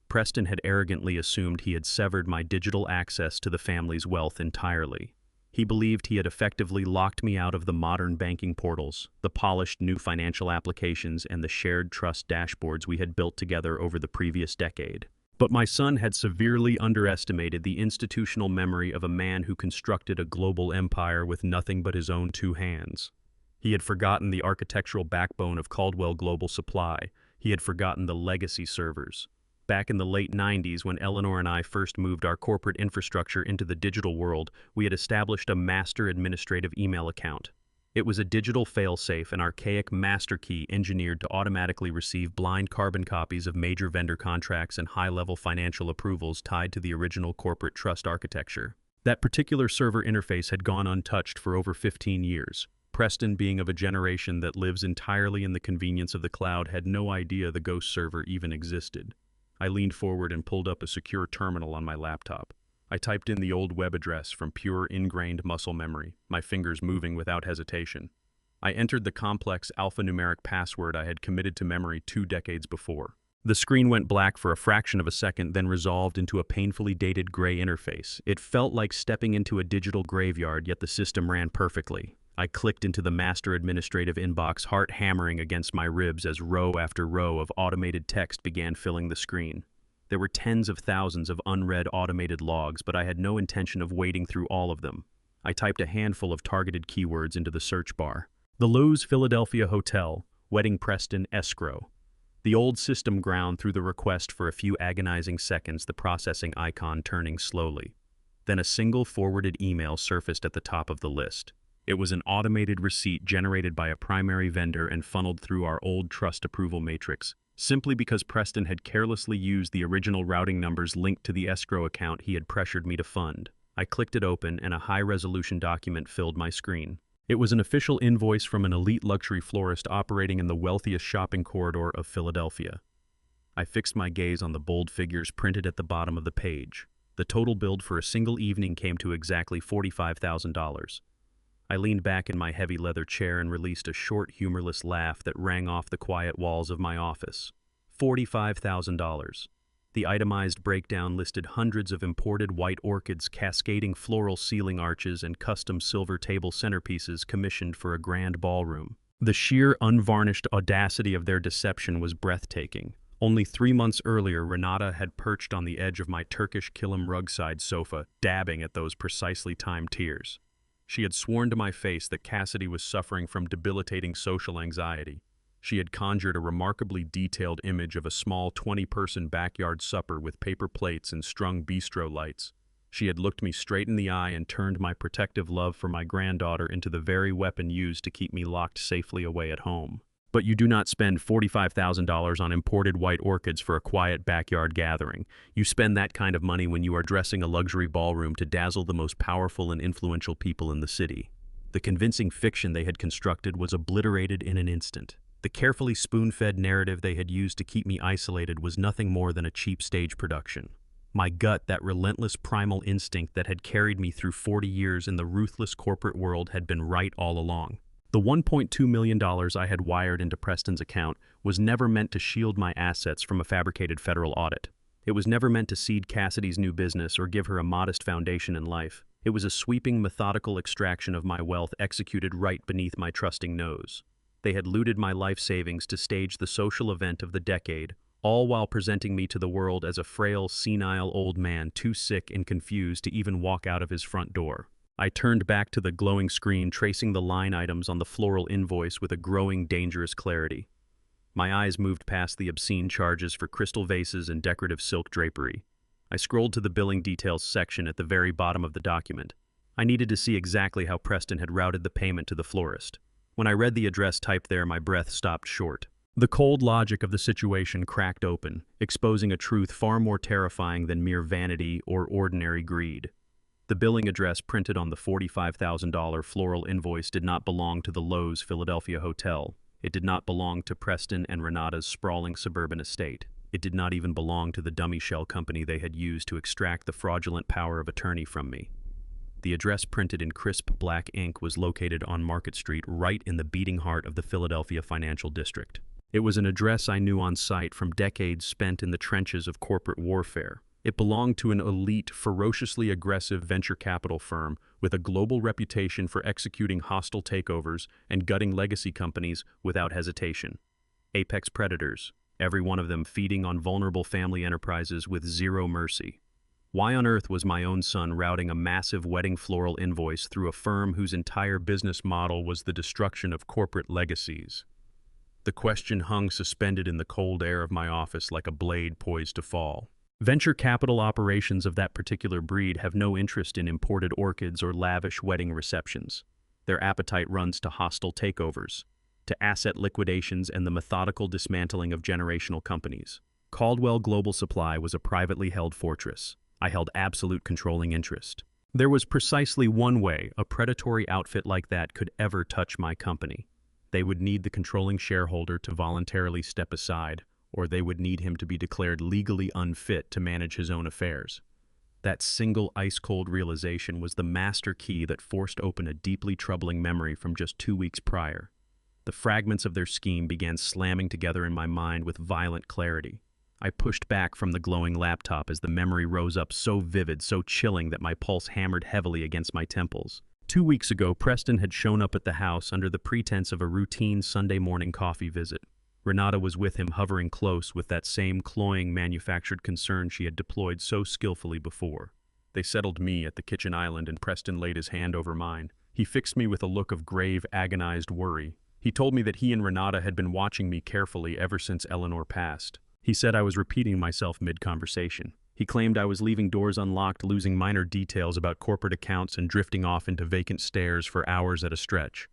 Preston had arrogantly assumed he had severed my digital access to the family's wealth entirely. He believed he had effectively locked me out of the modern banking portals, the polished new financial applications, and the shared trust dashboards we had built together over the previous decade. But my son had severely underestimated the institutional memory of a man who constructed a global empire with nothing but his own two hands. He had forgotten the architectural backbone of Caldwell Global Supply. He had forgotten the legacy servers. Back in the late 90s, when Eleanor and I first moved our corporate infrastructure into the digital world, we had established a master administrative email account. It was a digital failsafe, an archaic master key engineered to automatically receive blind carbon copies of major vendor contracts and high-level financial approvals tied to the original corporate trust architecture. That particular server interface had gone untouched for over 15 years. Preston, being of a generation that lives entirely in the convenience of the cloud, had no idea the ghost server even existed. I leaned forward and pulled up a secure terminal on my laptop. I typed in the old web address from pure ingrained muscle memory, my fingers moving without hesitation. I entered the complex alphanumeric password I had committed to memory 2 decades before. The screen went black for a fraction of a second, then resolved into a painfully dated gray interface. It felt like stepping into a digital graveyard, yet the system ran perfectly. I clicked into the master administrative inbox, heart hammering against my ribs as row after row of automated text began filling the screen. There were tens of thousands of unread automated logs, but I had no intention of wading through all of them. I typed a handful of targeted keywords into the search bar. The Lowe's Philadelphia Hotel, Wedding Preston, escrow. The old system ground through the request for a few agonizing seconds, the processing icon turning slowly. Then a single forwarded email surfaced at the top of the list. It was an automated receipt generated by a primary vendor and funneled through our old trust approval matrix, simply because Preston had carelessly used the original routing numbers linked to the escrow account he had pressured me to fund. I clicked it open, and a high-resolution document filled my screen. It was an official invoice from an elite luxury florist operating in the wealthiest shopping corridor of Philadelphia. I fixed my gaze on the bold figures printed at the bottom of the page. The total billed for a single evening came to exactly $45,000. I leaned back in my heavy leather chair and released a short, humorless laugh that rang off the quiet walls of my office. $45,000. The itemized breakdown listed hundreds of imported white orchids, cascading floral ceiling arches, and custom silver table centerpieces commissioned for a grand ballroom. The sheer, unvarnished audacity of their deception was breathtaking. Only 3 months earlier, Renata had perched on the edge of my Turkish kilim rugside sofa, dabbing at those precisely timed tears. She had sworn to my face that Cassidy was suffering from debilitating social anxiety. She had conjured a remarkably detailed image of a small 20-person backyard supper with paper plates and strung bistro lights. She had looked me straight in the eye and turned my protective love for my granddaughter into the very weapon used to keep me locked safely away at home. But you do not spend $45,000 on imported white orchids for a quiet backyard gathering. You spend that kind of money when you are dressing a luxury ballroom to dazzle the most powerful and influential people in the city. The convincing fiction they had constructed was obliterated in an instant. The carefully spoon-fed narrative they had used to keep me isolated was nothing more than a cheap stage production. My gut, that relentless primal instinct that had carried me through 40 years in the ruthless corporate world, had been right all along. The $1.2 million I had wired into Preston's account was never meant to shield my assets from a fabricated federal audit. It was never meant to seed Cassidy's new business or give her a modest foundation in life. It was a sweeping, methodical extraction of my wealth executed right beneath my trusting nose. They had looted my life savings to stage the social event of the decade, all while presenting me to the world as a frail, senile old man too sick and confused to even walk out of his front door. I turned back to the glowing screen, tracing the line items on the floral invoice with a growing, dangerous clarity. My eyes moved past the obscene charges for crystal vases and decorative silk drapery. I scrolled to the billing details section at the very bottom of the document. I needed to see exactly how Preston had routed the payment to the florist. When I read the address typed there, my breath stopped short. The cold logic of the situation cracked open, exposing a truth far more terrifying than mere vanity or ordinary greed. The billing address printed on the $45,000 floral invoice did not belong to the Lowe's Philadelphia Hotel. It did not belong to Preston and Renata's sprawling suburban estate. It did not even belong to the dummy shell company they had used to extract the fraudulent power of attorney from me. The address printed in crisp black ink was located on Market Street, right in the beating heart of the Philadelphia financial district. It was an address I knew on sight from decades spent in the trenches of corporate warfare. It belonged to an elite, ferociously aggressive venture capital firm with a global reputation for executing hostile takeovers and gutting legacy companies without hesitation. Apex predators, every one of them feeding on vulnerable family enterprises with zero mercy. Why on earth was my own son routing a massive wedding floral invoice through a firm whose entire business model was the destruction of corporate legacies? The question hung suspended in the cold air of my office like a blade poised to fall. Venture capital operations of that particular breed have no interest in imported orchids or lavish wedding receptions. Their appetite runs to hostile takeovers, to asset liquidations and the methodical dismantling of generational companies. Caldwell Global Supply was a privately held fortress. I held absolute controlling interest. There was precisely one way a predatory outfit like that could ever touch my company. They would need the controlling shareholder to voluntarily step aside, or they would need him to be declared legally unfit to manage his own affairs. That single ice-cold realization was the master key that forced open a deeply troubling memory from just 2 weeks prior. The fragments of their scheme began slamming together in my mind with violent clarity. I pushed back from the glowing laptop as the memory rose up so vivid, so chilling that my pulse hammered heavily against my temples. 2 weeks ago, Preston had shown up at the house under the pretense of a routine Sunday morning coffee visit. Renata was with him, hovering close with that same cloying manufactured concern she had deployed so skillfully before. They settled me at the kitchen island and Preston laid his hand over mine. He fixed me with a look of grave, agonized worry. He told me that he and Renata had been watching me carefully ever since Eleanor passed. He said I was repeating myself mid-conversation. He claimed I was leaving doors unlocked, losing minor details about corporate accounts and drifting off into vacant stares for hours at a stretch.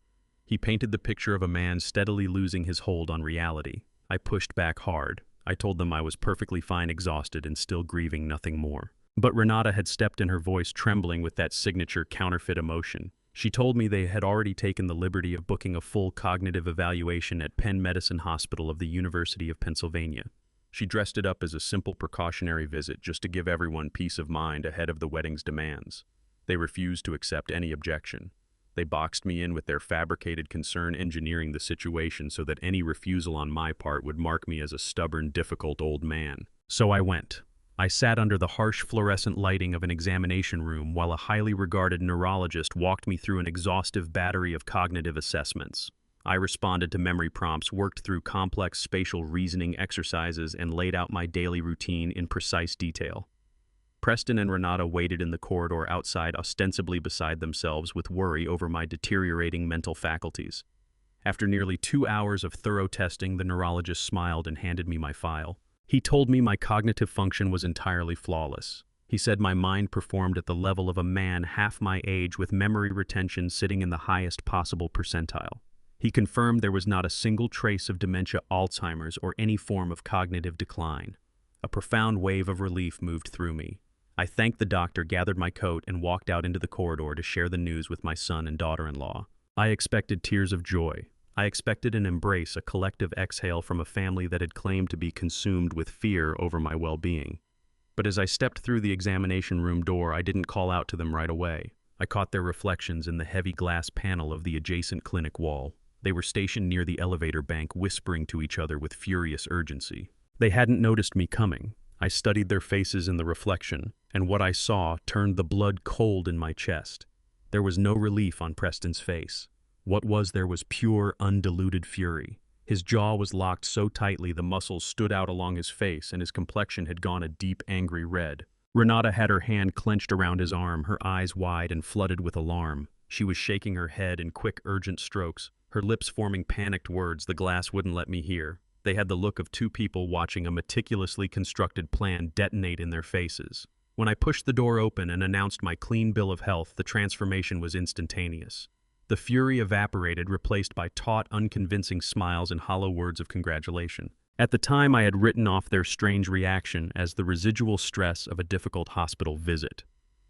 He painted the picture of a man steadily losing his hold on reality. I pushed back hard. I told them I was perfectly fine, exhausted, and still grieving nothing more. But Renata had stepped in, her voice trembling with that signature counterfeit emotion. She told me they had already taken the liberty of booking a full cognitive evaluation at Penn Medicine Hospital of the University of Pennsylvania. She dressed it up as a simple precautionary visit just to give everyone peace of mind ahead of the wedding's demands. They refused to accept any objection. They boxed me in with their fabricated concern, engineering the situation so that any refusal on my part would mark me as a stubborn, difficult old man. So I went. I sat under the harsh fluorescent lighting of an examination room while a highly regarded neurologist walked me through an exhaustive battery of cognitive assessments. I responded to memory prompts, worked through complex spatial reasoning exercises, and laid out my daily routine in precise detail. Preston and Renata waited in the corridor outside, ostensibly beside themselves with worry over my deteriorating mental faculties. After nearly 2 hours of thorough testing, the neurologist smiled and handed me my file. He told me my cognitive function was entirely flawless. He said my mind performed at the level of a man half my age with memory retention sitting in the highest possible percentile. He confirmed there was not a single trace of dementia, Alzheimer's, or any form of cognitive decline. A profound wave of relief moved through me. I thanked the doctor, gathered my coat, and walked out into the corridor to share the news with my son and daughter-in-law. I expected tears of joy. I expected an embrace, a collective exhale from a family that had claimed to be consumed with fear over my well-being. But as I stepped through the examination room door, I didn't call out to them right away. I caught their reflections in the heavy glass panel of the adjacent clinic wall. They were stationed near the elevator bank, whispering to each other with furious urgency. They hadn't noticed me coming. I studied their faces in the reflection, and what I saw turned the blood cold in my chest. There was no relief on Preston's face. What was there was pure, undiluted fury. His jaw was locked so tightly the muscles stood out along his face, and his complexion had gone a deep, angry red. Renata had her hand clenched around his arm, her eyes wide and flooded with alarm. She was shaking her head in quick, urgent strokes, her lips forming panicked words the glass wouldn't let me hear. They had the look of two people watching a meticulously constructed plan detonate in their faces. When I pushed the door open and announced my clean bill of health, the transformation was instantaneous. The fury evaporated, replaced by taut, unconvincing smiles and hollow words of congratulation. At the time, I had written off their strange reaction as the residual stress of a difficult hospital visit.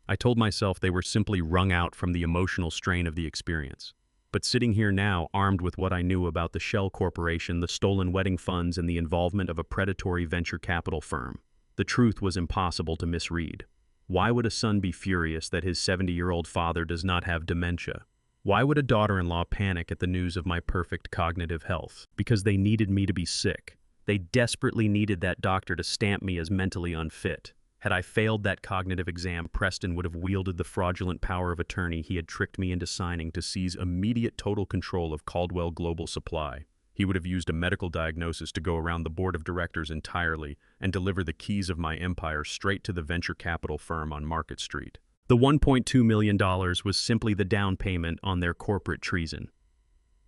I told myself they were simply wrung out from the emotional strain of the experience. But sitting here now, armed with what I knew about the Shell Corporation, the stolen wedding funds, and the involvement of a predatory venture capital firm, the truth was impossible to misread. Why would a son be furious that his 70-year-old father does not have dementia? Why would a daughter-in-law panic at the news of my perfect cognitive health? Because they needed me to be sick. They desperately needed that doctor to stamp me as mentally unfit. Had I failed that cognitive exam, Preston would have wielded the fraudulent power of attorney he had tricked me into signing to seize immediate total control of Caldwell Global Supply. He would have used a medical diagnosis to go around the board of directors entirely and deliver the keys of my empire straight to the venture capital firm on Market Street. The $1.2 million was simply the down payment on their corporate treason.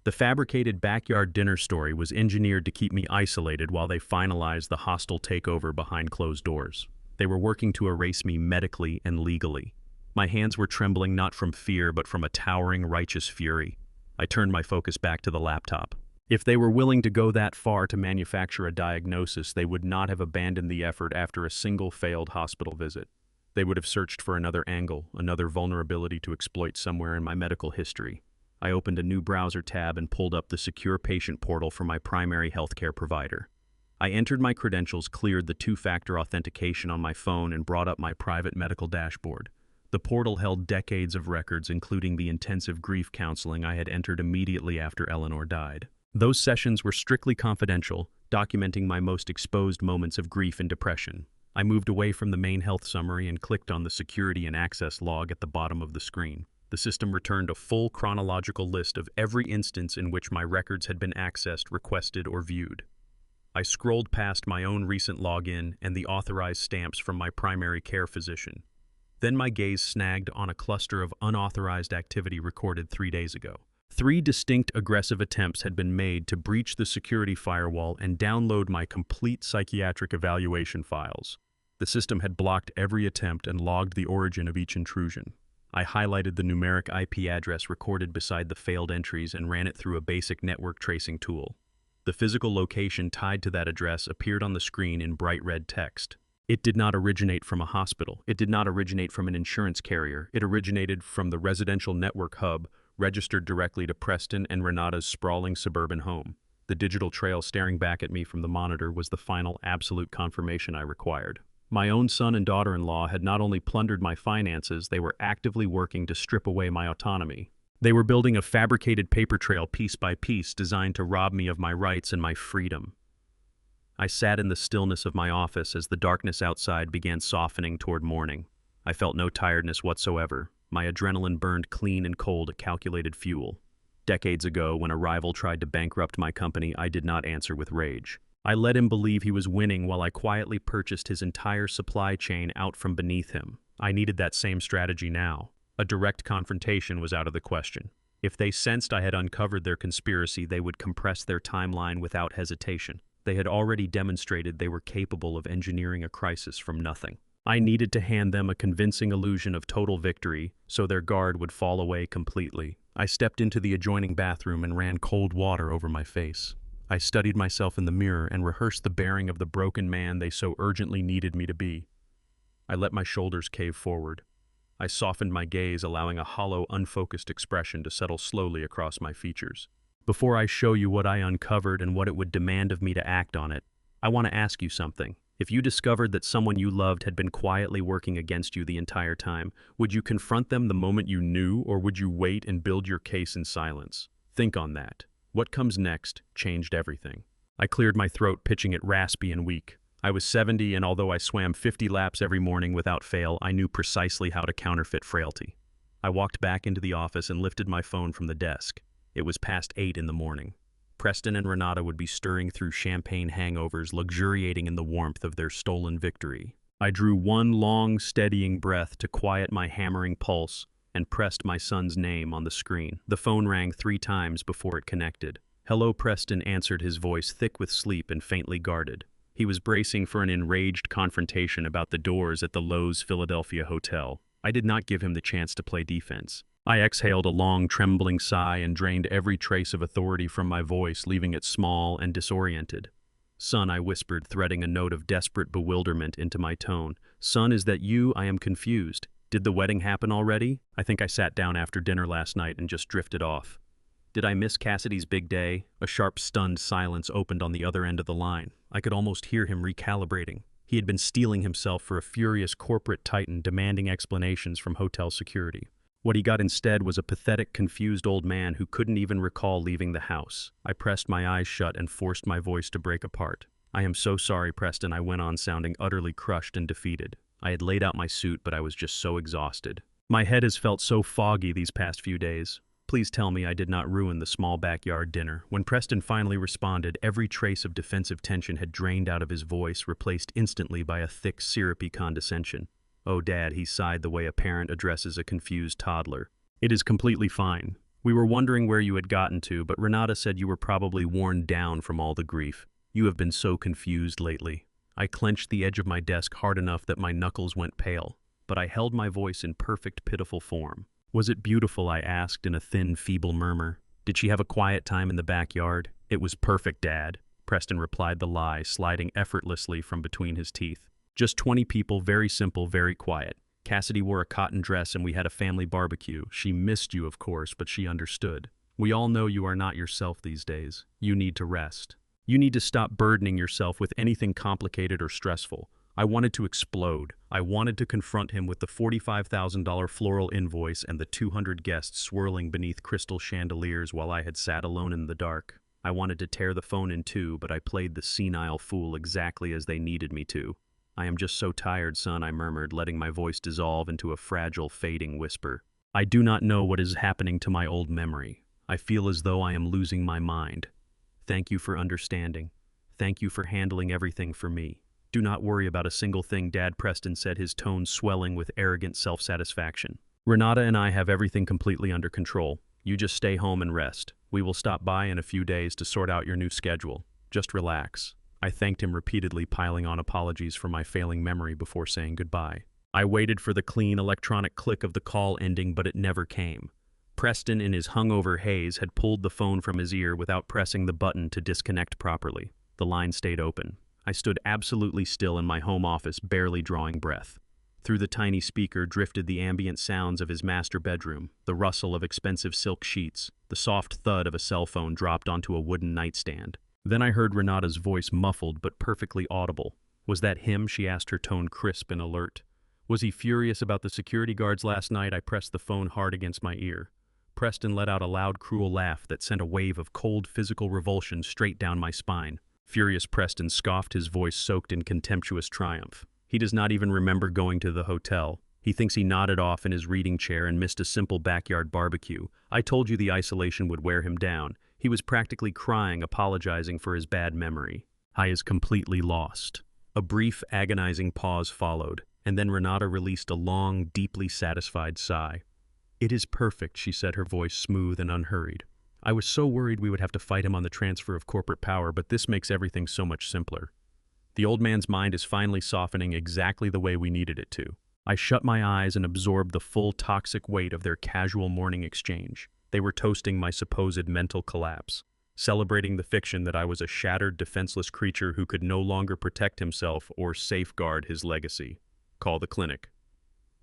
The fabricated backyard dinner story was engineered to keep me isolated while they finalized the hostile takeover behind closed doors. They were working to erase me medically and legally. My hands were trembling not from fear but from a towering righteous fury. I turned my focus back to the laptop. If they were willing to go that far to manufacture a diagnosis, they would not have abandoned the effort after a single failed hospital visit. They would have searched for another angle, another vulnerability to exploit somewhere in my medical history. I opened a new browser tab and pulled up the secure patient portal for my primary healthcare provider. I entered my credentials, cleared the two-factor authentication on my phone, and brought up my private medical dashboard. The portal held decades of records, including the intensive grief counseling I had entered immediately after Eleanor died. Those sessions were strictly confidential, documenting my most exposed moments of grief and depression. I moved away from the main health summary and clicked on the security and access log at the bottom of the screen. The system returned a full chronological list of every instance in which my records had been accessed, requested, or viewed. I scrolled past my own recent login and the authorized stamps from my primary care physician. Then my gaze snagged on a cluster of unauthorized activity recorded 3 days ago. 3 distinct aggressive attempts had been made to breach the security firewall and download my complete psychiatric evaluation files. The system had blocked every attempt and logged the origin of each intrusion. I highlighted the numeric IP address recorded beside the failed entries and ran it through a basic network tracing tool. The physical location tied to that address appeared on the screen in bright red text. It did not originate from a hospital. It did not originate from an insurance carrier. It originated from the residential network hub, registered directly to Preston and Renata's sprawling suburban home. The digital trail staring back at me from the monitor was the final absolute confirmation I required. My own son and daughter-in-law had not only plundered my finances, they were actively working to strip away my autonomy. They were building a fabricated paper trail piece by piece designed to rob me of my rights and my freedom. I sat in the stillness of my office as the darkness outside began softening toward morning. I felt no tiredness whatsoever. My adrenaline burned clean and cold at calculated fuel. Decades ago, when a rival tried to bankrupt my company, I did not answer with rage. I let him believe he was winning while I quietly purchased his entire supply chain out from beneath him. I needed that same strategy now. A direct confrontation was out of the question. If they sensed I had uncovered their conspiracy, they would compress their timeline without hesitation. They had already demonstrated they were capable of engineering a crisis from nothing. I needed to hand them a convincing illusion of total victory so their guard would fall away completely. I stepped into the adjoining bathroom and ran cold water over my face. I studied myself in the mirror and rehearsed the bearing of the broken man they so urgently needed me to be. I let my shoulders cave forward. I softened my gaze, allowing a hollow, unfocused expression to settle slowly across my features. Before I show you what I uncovered and what it would demand of me to act on it, I want to ask you something. If you discovered that someone you loved had been quietly working against you the entire time, would you confront them the moment you knew, or would you wait and build your case in silence? Think on that. What comes next changed everything. I cleared my throat, pitching it raspy and weak. I was 70, and although I swam 50 laps every morning without fail, I knew precisely how to counterfeit frailty. I walked back into the office and lifted my phone from the desk. It was past 8 in the morning. Preston and Renata would be stirring through champagne hangovers, luxuriating in the warmth of their stolen victory. I drew one long, steadying breath to quiet my hammering pulse and pressed my son's name on the screen. The phone rang 3 times before it connected. "Hello," Preston answered, his voice thick with sleep and faintly guarded. He was bracing for an enraged confrontation about the doors at the Lowe's Philadelphia hotel. I did not give him the chance to play defense. I exhaled a long, trembling sigh and drained every trace of authority from my voice, leaving it small and disoriented. "Son," I whispered, threading a note of desperate bewilderment into my tone. "Son, is that you? I am confused. Did the wedding happen already? I think I sat down after dinner last night and just drifted off. Did I miss Cassidy's big day?" A sharp, stunned silence opened on the other end of the line. I could almost hear him recalibrating. He had been steeling himself for a furious corporate titan demanding explanations from hotel security. What he got instead was a pathetic, confused old man who couldn't even recall leaving the house. I pressed my eyes shut and forced my voice to break apart. "I am so sorry, Preston," I went on, sounding utterly crushed and defeated. I had laid out my suit, but I was just so exhausted. "My head has felt so foggy these past few days. Please tell me I did not ruin the small backyard dinner." When Preston finally responded, every trace of defensive tension had drained out of his voice, replaced instantly by a thick, syrupy condescension. "Oh, Dad," he sighed the way a parent addresses a confused toddler. "It is completely fine. We were wondering where you had gotten to, but Renata said you were probably worn down from all the grief. You have been so confused lately." I clenched the edge of my desk hard enough that my knuckles went pale, but I held my voice in perfect, pitiful form. "Was it beautiful?" I asked in a thin, feeble murmur. "Did she have a quiet time in the backyard?" "It was perfect, Dad," Preston replied the lie, sliding effortlessly from between his teeth. "Just 20 people, very simple, very quiet. Cassidy wore a cotton dress and we had a family barbecue. She missed you, of course, but she understood. We all know you are not yourself these days. You need to rest. You need to stop burdening yourself with anything complicated or stressful." I wanted to explode. I wanted to confront him with the $45,000 floral invoice and the 200 guests swirling beneath crystal chandeliers while I had sat alone in the dark. I wanted to tear the phone in two, but I played the senile fool exactly as they needed me to. "I am just so tired, son," I murmured, letting my voice dissolve into a fragile, fading whisper. "I do not know what is happening to my old memory. I feel as though I am losing my mind. Thank you for understanding. Thank you for handling everything for me. Do not worry about a single thing," Dad, Preston said, his tone swelling with arrogant self-satisfaction. "Renata and I have everything completely under control. You just stay home and rest. We will stop by in a few days to sort out your new schedule. Just relax." I thanked him repeatedly, piling on apologies for my failing memory before saying goodbye. I waited for the clean electronic click of the call ending, but it never came. Preston, in his hungover haze, had pulled the phone from his ear without pressing the button to disconnect properly. The line stayed open. I stood absolutely still in my home office, barely drawing breath. Through the tiny speaker drifted the ambient sounds of his master bedroom, the rustle of expensive silk sheets, the soft thud of a cell phone dropped onto a wooden nightstand. Then I heard Renata's voice, muffled but perfectly audible. "Was that him?" she asked, her tone crisp and alert. "Was he furious about the security guards last night?" I pressed the phone hard against my ear. Preston let out a loud, cruel laugh that sent a wave of cold physical revulsion straight down my spine. Furious, Preston scoffed, his voice soaked in contemptuous triumph. "He does not even remember going to the hotel. He thinks he nodded off in his reading chair and missed a simple backyard barbecue. I told you the isolation would wear him down. He was practically crying, apologizing for his bad memory. I is completely lost." A brief, agonizing pause followed, and then Renata released a long, deeply satisfied sigh. "It is perfect," she said, her voice smooth and unhurried. "I was so worried we would have to fight him on the transfer of corporate power, but this makes everything so much simpler. The old man's mind is finally softening exactly the way we needed it to." I shut my eyes and absorbed the full toxic weight of their casual morning exchange. They were toasting my supposed mental collapse, celebrating the fiction that I was a shattered, defenseless creature who could no longer protect himself or safeguard his legacy. "Call the clinic,"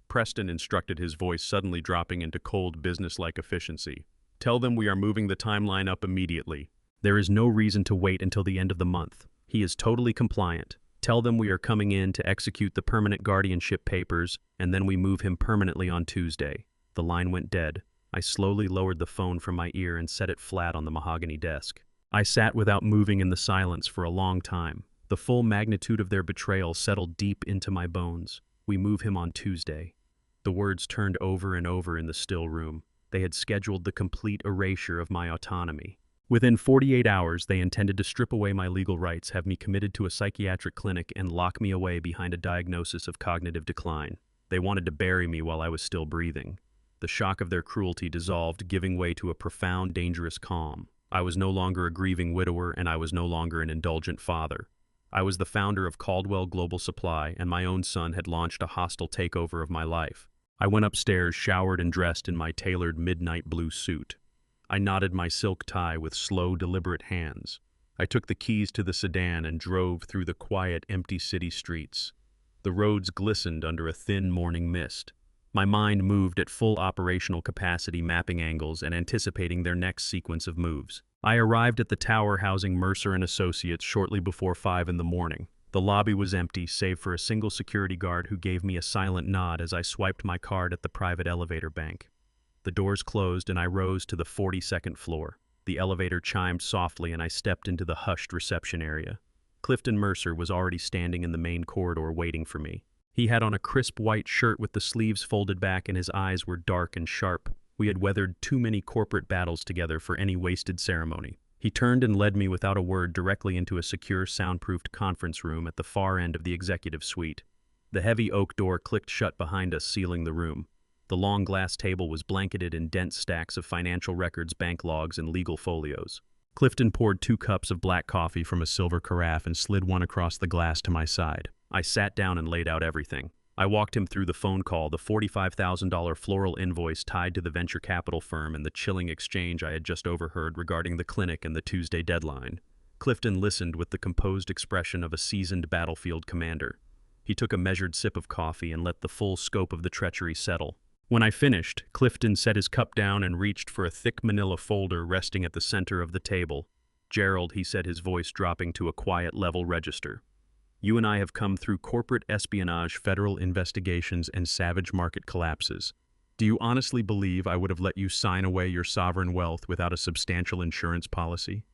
Preston instructed, his voice suddenly dropping into cold, businesslike efficiency. "Tell them we are moving the timeline up immediately. There is no reason to wait until the end of the month. He is totally compliant. Tell them we are coming in to execute the permanent guardianship papers, and then we move him permanently on Tuesday." The line went dead. I slowly lowered the phone from my ear and set it flat on the mahogany desk. I sat without moving in the silence for a long time. The full magnitude of their betrayal settled deep into my bones. "We move him on Tuesday." The words turned over and over in the still room. They had scheduled the complete erasure of my autonomy. Within 48 hours, they intended to strip away my legal rights, have me committed to a psychiatric clinic, and lock me away behind a diagnosis of cognitive decline. They wanted to bury me while I was still breathing. The shock of their cruelty dissolved, giving way to a profound, dangerous calm. I was no longer a grieving widower, and I was no longer an indulgent father. I was the founder of Caldwell Global Supply, and my own son had launched a hostile takeover of my life. I went upstairs, showered and dressed in my tailored midnight blue suit. I knotted my silk tie with slow, deliberate hands. I took the keys to the sedan and drove through the quiet, empty city streets. The roads glistened under a thin morning mist. My mind moved at full operational capacity, mapping angles and anticipating their next sequence of moves. I arrived at the tower housing Mercer and Associates shortly before 5 in the morning. The lobby was empty, save for a single security guard who gave me a silent nod as I swiped my card at the private elevator bank. The doors closed and I rose to the 42nd floor. The elevator chimed softly and I stepped into the hushed reception area. Clifton Mercer was already standing in the main corridor waiting for me. He had on a crisp white shirt with the sleeves folded back and his eyes were dark and sharp. We had weathered too many corporate battles together for any wasted ceremony. He turned and led me without a word directly into a secure, soundproofed conference room at the far end of the executive suite. The heavy oak door clicked shut behind us, sealing the room. The long glass table was blanketed in dense stacks of financial records, bank logs, and legal folios. Clifton poured 2 cups of black coffee from a silver carafe and slid one across the glass to my side. I sat down and laid out everything. I walked him through the phone call, the $45,000 floral invoice tied to the venture capital firm, and the chilling exchange I had just overheard regarding the clinic and the Tuesday deadline. Clifton listened with the composed expression of a seasoned battlefield commander. He took a measured sip of coffee and let the full scope of the treachery settle. When I finished, Clifton set his cup down and reached for a thick manila folder resting at the center of the table. "Gerald," he said, his voice dropping to a quiet level register. "You and I have come through corporate espionage, federal investigations, and savage market collapses. Do you honestly believe I would have let you sign away your sovereign wealth without a substantial insurance policy?"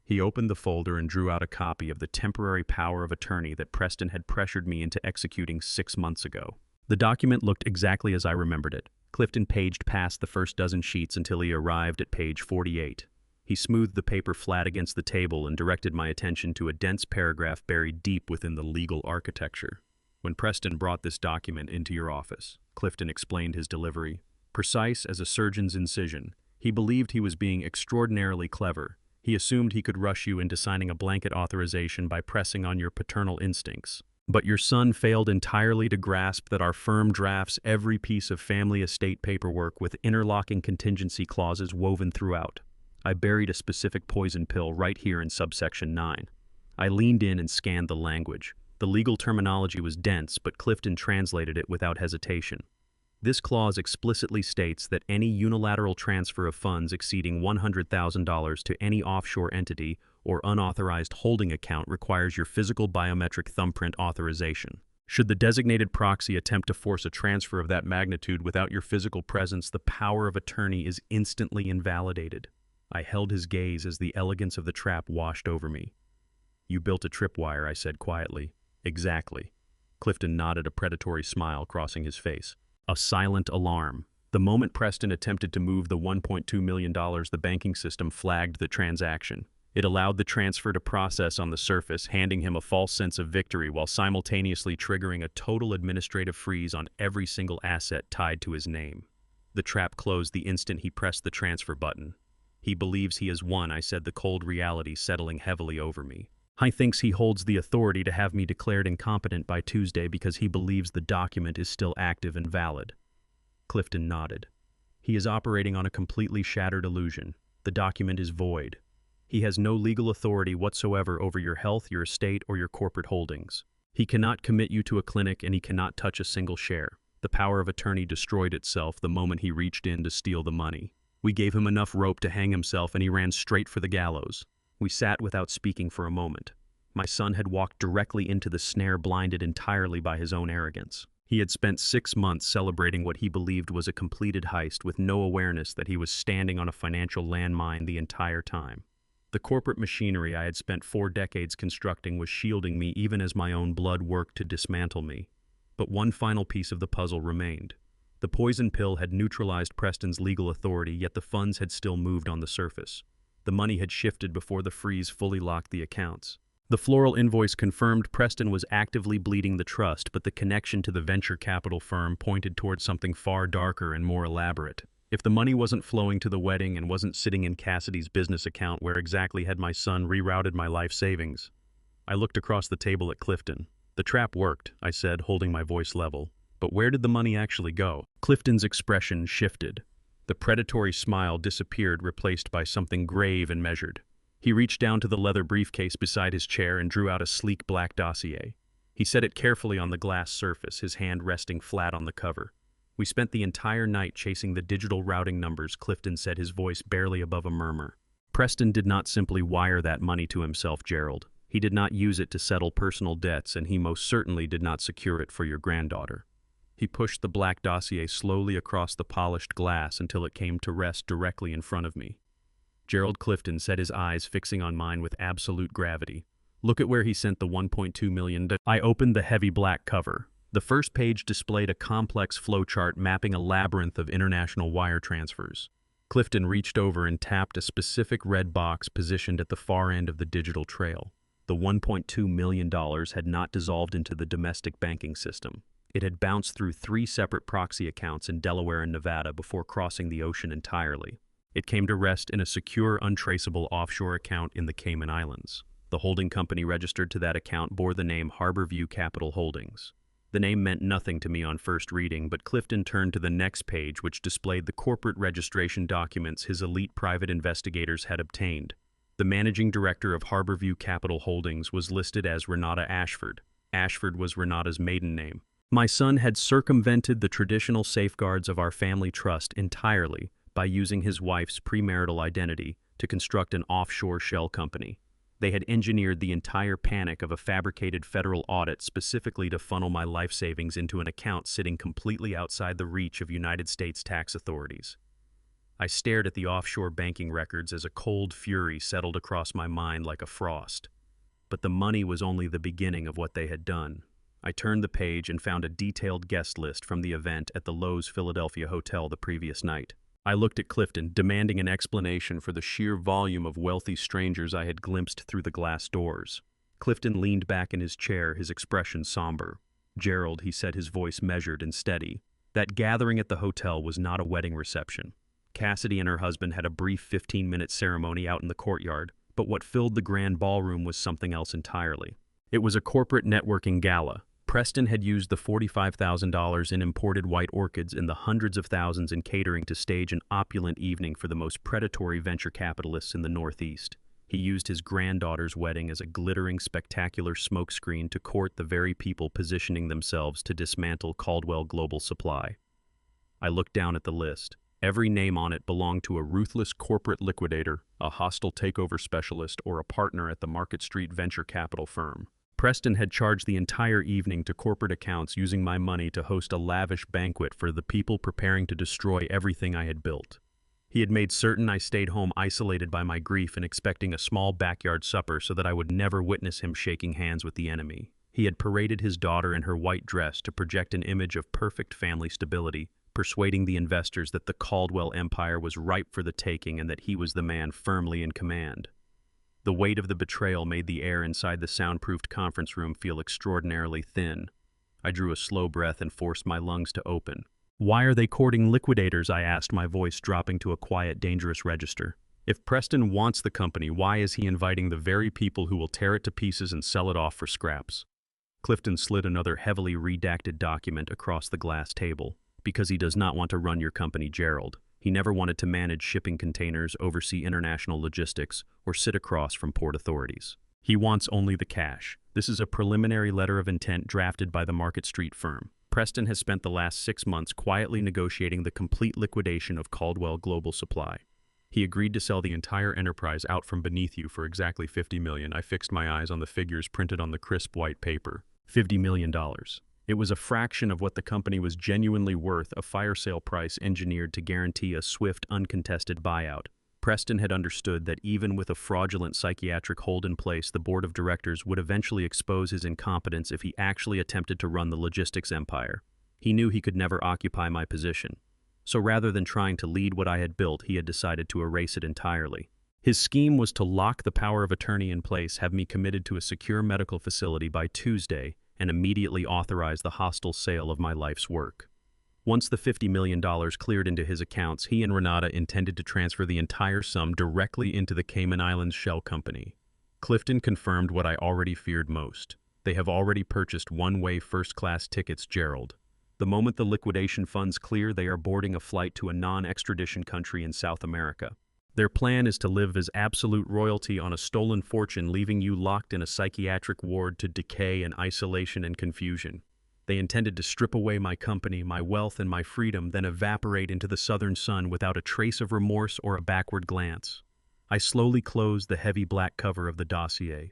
He opened the folder and drew out a copy of the temporary power of attorney that Preston had pressured me into executing 6 months ago. The document looked exactly as I remembered it. Clifton paged past the first dozen sheets until he arrived at page 48. He smoothed the paper flat against the table and directed my attention to a dense paragraph buried deep within the legal architecture. "When Preston brought this document into your office," Clifton explained his delivery, "precise as a surgeon's incision, he believed he was being extraordinarily clever. He assumed he could rush you into signing a blanket authorization by pressing on your paternal instincts. But your son failed entirely to grasp that our firm drafts every piece of family estate paperwork with interlocking contingency clauses woven throughout. I buried a specific poison pill right here in subsection 9. I leaned in and scanned the language. The legal terminology was dense, but Clifton translated it without hesitation. This clause explicitly states that any unilateral transfer of funds exceeding $100,000 to any offshore entity or unauthorized holding account requires your physical biometric thumbprint authorization. Should the designated proxy attempt to force a transfer of that magnitude without your physical presence, the power of attorney is instantly invalidated." I held his gaze as the elegance of the trap washed over me. "You built a tripwire," I said quietly. "Exactly." Clifton nodded, a predatory smile crossing his face. A silent alarm. The moment Preston attempted to move the $1.2 million, the banking system flagged the transaction. It allowed the transfer to process on the surface, handing him a false sense of victory while simultaneously triggering a total administrative freeze on every single asset tied to his name. The trap closed the instant he pressed the transfer button. "He believes he has won," I said, the cold reality settling heavily over me. "He thinks he holds the authority to have me declared incompetent by Tuesday because he believes the document is still active and valid." Clifton nodded. "He is operating on a completely shattered illusion. The document is void. He has no legal authority whatsoever over your health, your estate, or your corporate holdings. He cannot commit you to a clinic and he cannot touch a single share. The power of attorney destroyed itself the moment he reached in to steal the money. We gave him enough rope to hang himself and he ran straight for the gallows." We sat without speaking for a moment. My son had walked directly into the snare, blinded entirely by his own arrogance. He had spent 6 months celebrating what he believed was a completed heist with no awareness that he was standing on a financial landmine the entire time. The corporate machinery I had spent 4 decades constructing was shielding me even as my own blood worked to dismantle me. But one final piece of the puzzle remained. The poison pill had neutralized Preston's legal authority, yet the funds had still moved on the surface. The money had shifted before the freeze fully locked the accounts. The floral invoice confirmed Preston was actively bleeding the trust, but the connection to the venture capital firm pointed towards something far darker and more elaborate. If the money wasn't flowing to the wedding and wasn't sitting in Cassidy's business account, where exactly had my son rerouted my life savings? I looked across the table at Clifton. "The trap worked," I said, holding my voice level. But where did the money actually go? Clifton's expression shifted. The predatory smile disappeared, replaced by something grave and measured. He reached down to the leather briefcase beside his chair and drew out a sleek black dossier. He set it carefully on the glass surface, his hand resting flat on the cover. "We spent the entire night chasing the digital routing numbers," Clifton said, his voice barely above a murmur. "Preston did not simply wire that money to himself, Gerald. He did not use it to settle personal debts, and he most certainly did not secure it for your granddaughter." He pushed the black dossier slowly across the polished glass until it came to rest directly in front of me. Gerald Clifton set his eyes fixing on mine with absolute gravity. "Look at where he sent the $1.2 million." I opened the heavy black cover. The first page displayed a complex flowchart mapping a labyrinth of international wire transfers. Clifton reached over and tapped a specific red box positioned at the far end of the digital trail. The $1.2 million had not dissolved into the domestic banking system. It had bounced through 3 separate proxy accounts in Delaware and Nevada before crossing the ocean entirely. It came to rest in a secure, untraceable offshore account in the Cayman Islands. The holding company registered to that account bore the name Harborview Capital Holdings. The name meant nothing to me on first reading, but Clifton turned to the next page, which displayed the corporate registration documents his elite private investigators had obtained. The managing director of Harborview Capital Holdings was listed as Renata Ashford. Ashford was Renata's maiden name. My son had circumvented the traditional safeguards of our family trust entirely by using his wife's premarital identity to construct an offshore shell company. They had engineered the entire panic of a fabricated federal audit specifically to funnel my life savings into an account sitting completely outside the reach of United States tax authorities. I stared at the offshore banking records as a cold fury settled across my mind like a frost. But the money was only the beginning of what they had done. I turned the page and found a detailed guest list from the event at the Loews Philadelphia Hotel the previous night. I looked at Clifton, demanding an explanation for the sheer volume of wealthy strangers I had glimpsed through the glass doors. Clifton leaned back in his chair, his expression somber. "Gerald," he said, his voice measured and steady, "that gathering at the hotel was not a wedding reception. Cassidy and her husband had a brief 15-minute ceremony out in the courtyard, but what filled the grand ballroom was something else entirely. It was a corporate networking gala. Preston had used the $45,000 in imported white orchids and the hundreds of thousands in catering to stage an opulent evening for the most predatory venture capitalists in the Northeast. He used his granddaughter's wedding as a glittering, spectacular smokescreen to court the very people positioning themselves to dismantle Caldwell Global Supply." I looked down at the list. Every name on it belonged to a ruthless corporate liquidator, a hostile takeover specialist, or a partner at the Market Street venture capital firm. Preston had charged the entire evening to corporate accounts using my money to host a lavish banquet for the people preparing to destroy everything I had built. He had made certain I stayed home isolated by my grief and expecting a small backyard supper so that I would never witness him shaking hands with the enemy. He had paraded his daughter in her white dress to project an image of perfect family stability, persuading the investors that the Caldwell empire was ripe for the taking and that he was the man firmly in command. The weight of the betrayal made the air inside the soundproofed conference room feel extraordinarily thin. I drew a slow breath and forced my lungs to open. "Why are they courting liquidators?" I asked, my voice dropping to a quiet, dangerous register. "If Preston wants the company, why is he inviting the very people who will tear it to pieces and sell it off for scraps?" Clifton slid another heavily redacted document across the glass table. "Because he does not want to run your company, Gerald. He never wanted to manage shipping containers, oversee international logistics, or sit across from port authorities. He wants only the cash. This is a preliminary letter of intent drafted by the Market Street firm. Preston has spent the last 6 months quietly negotiating the complete liquidation of Caldwell Global Supply. He agreed to sell the entire enterprise out from beneath you for exactly $50 million. I fixed my eyes on the figures printed on the crisp white paper. $50 million. It was a fraction of what the company was genuinely worth, a fire sale price engineered to guarantee a swift, uncontested buyout. Preston had understood that even with a fraudulent psychiatric hold in place, the board of directors would eventually expose his incompetence if he actually attempted to run the logistics empire. He knew he could never occupy my position. So rather than trying to lead what I had built, he had decided to erase it entirely. His scheme was to lock the power of attorney in place, have me committed to a secure medical facility by Tuesday, and immediately authorize the hostile sale of my life's work. Once the $50 million cleared into his accounts, he and Renata intended to transfer the entire sum directly into the Cayman Islands Shell Company. Clifton confirmed what I already feared most. They have already purchased one-way first-class tickets, Gerald. The moment the liquidation funds clear, they are boarding a flight to a non-extradition country in South America. Their plan is to live as absolute royalty on a stolen fortune, leaving you locked in a psychiatric ward to decay in isolation and confusion. They intended to strip away my company, my wealth, and my freedom, then evaporate into the southern sun without a trace of remorse or a backward glance. I slowly closed the heavy black cover of the dossier.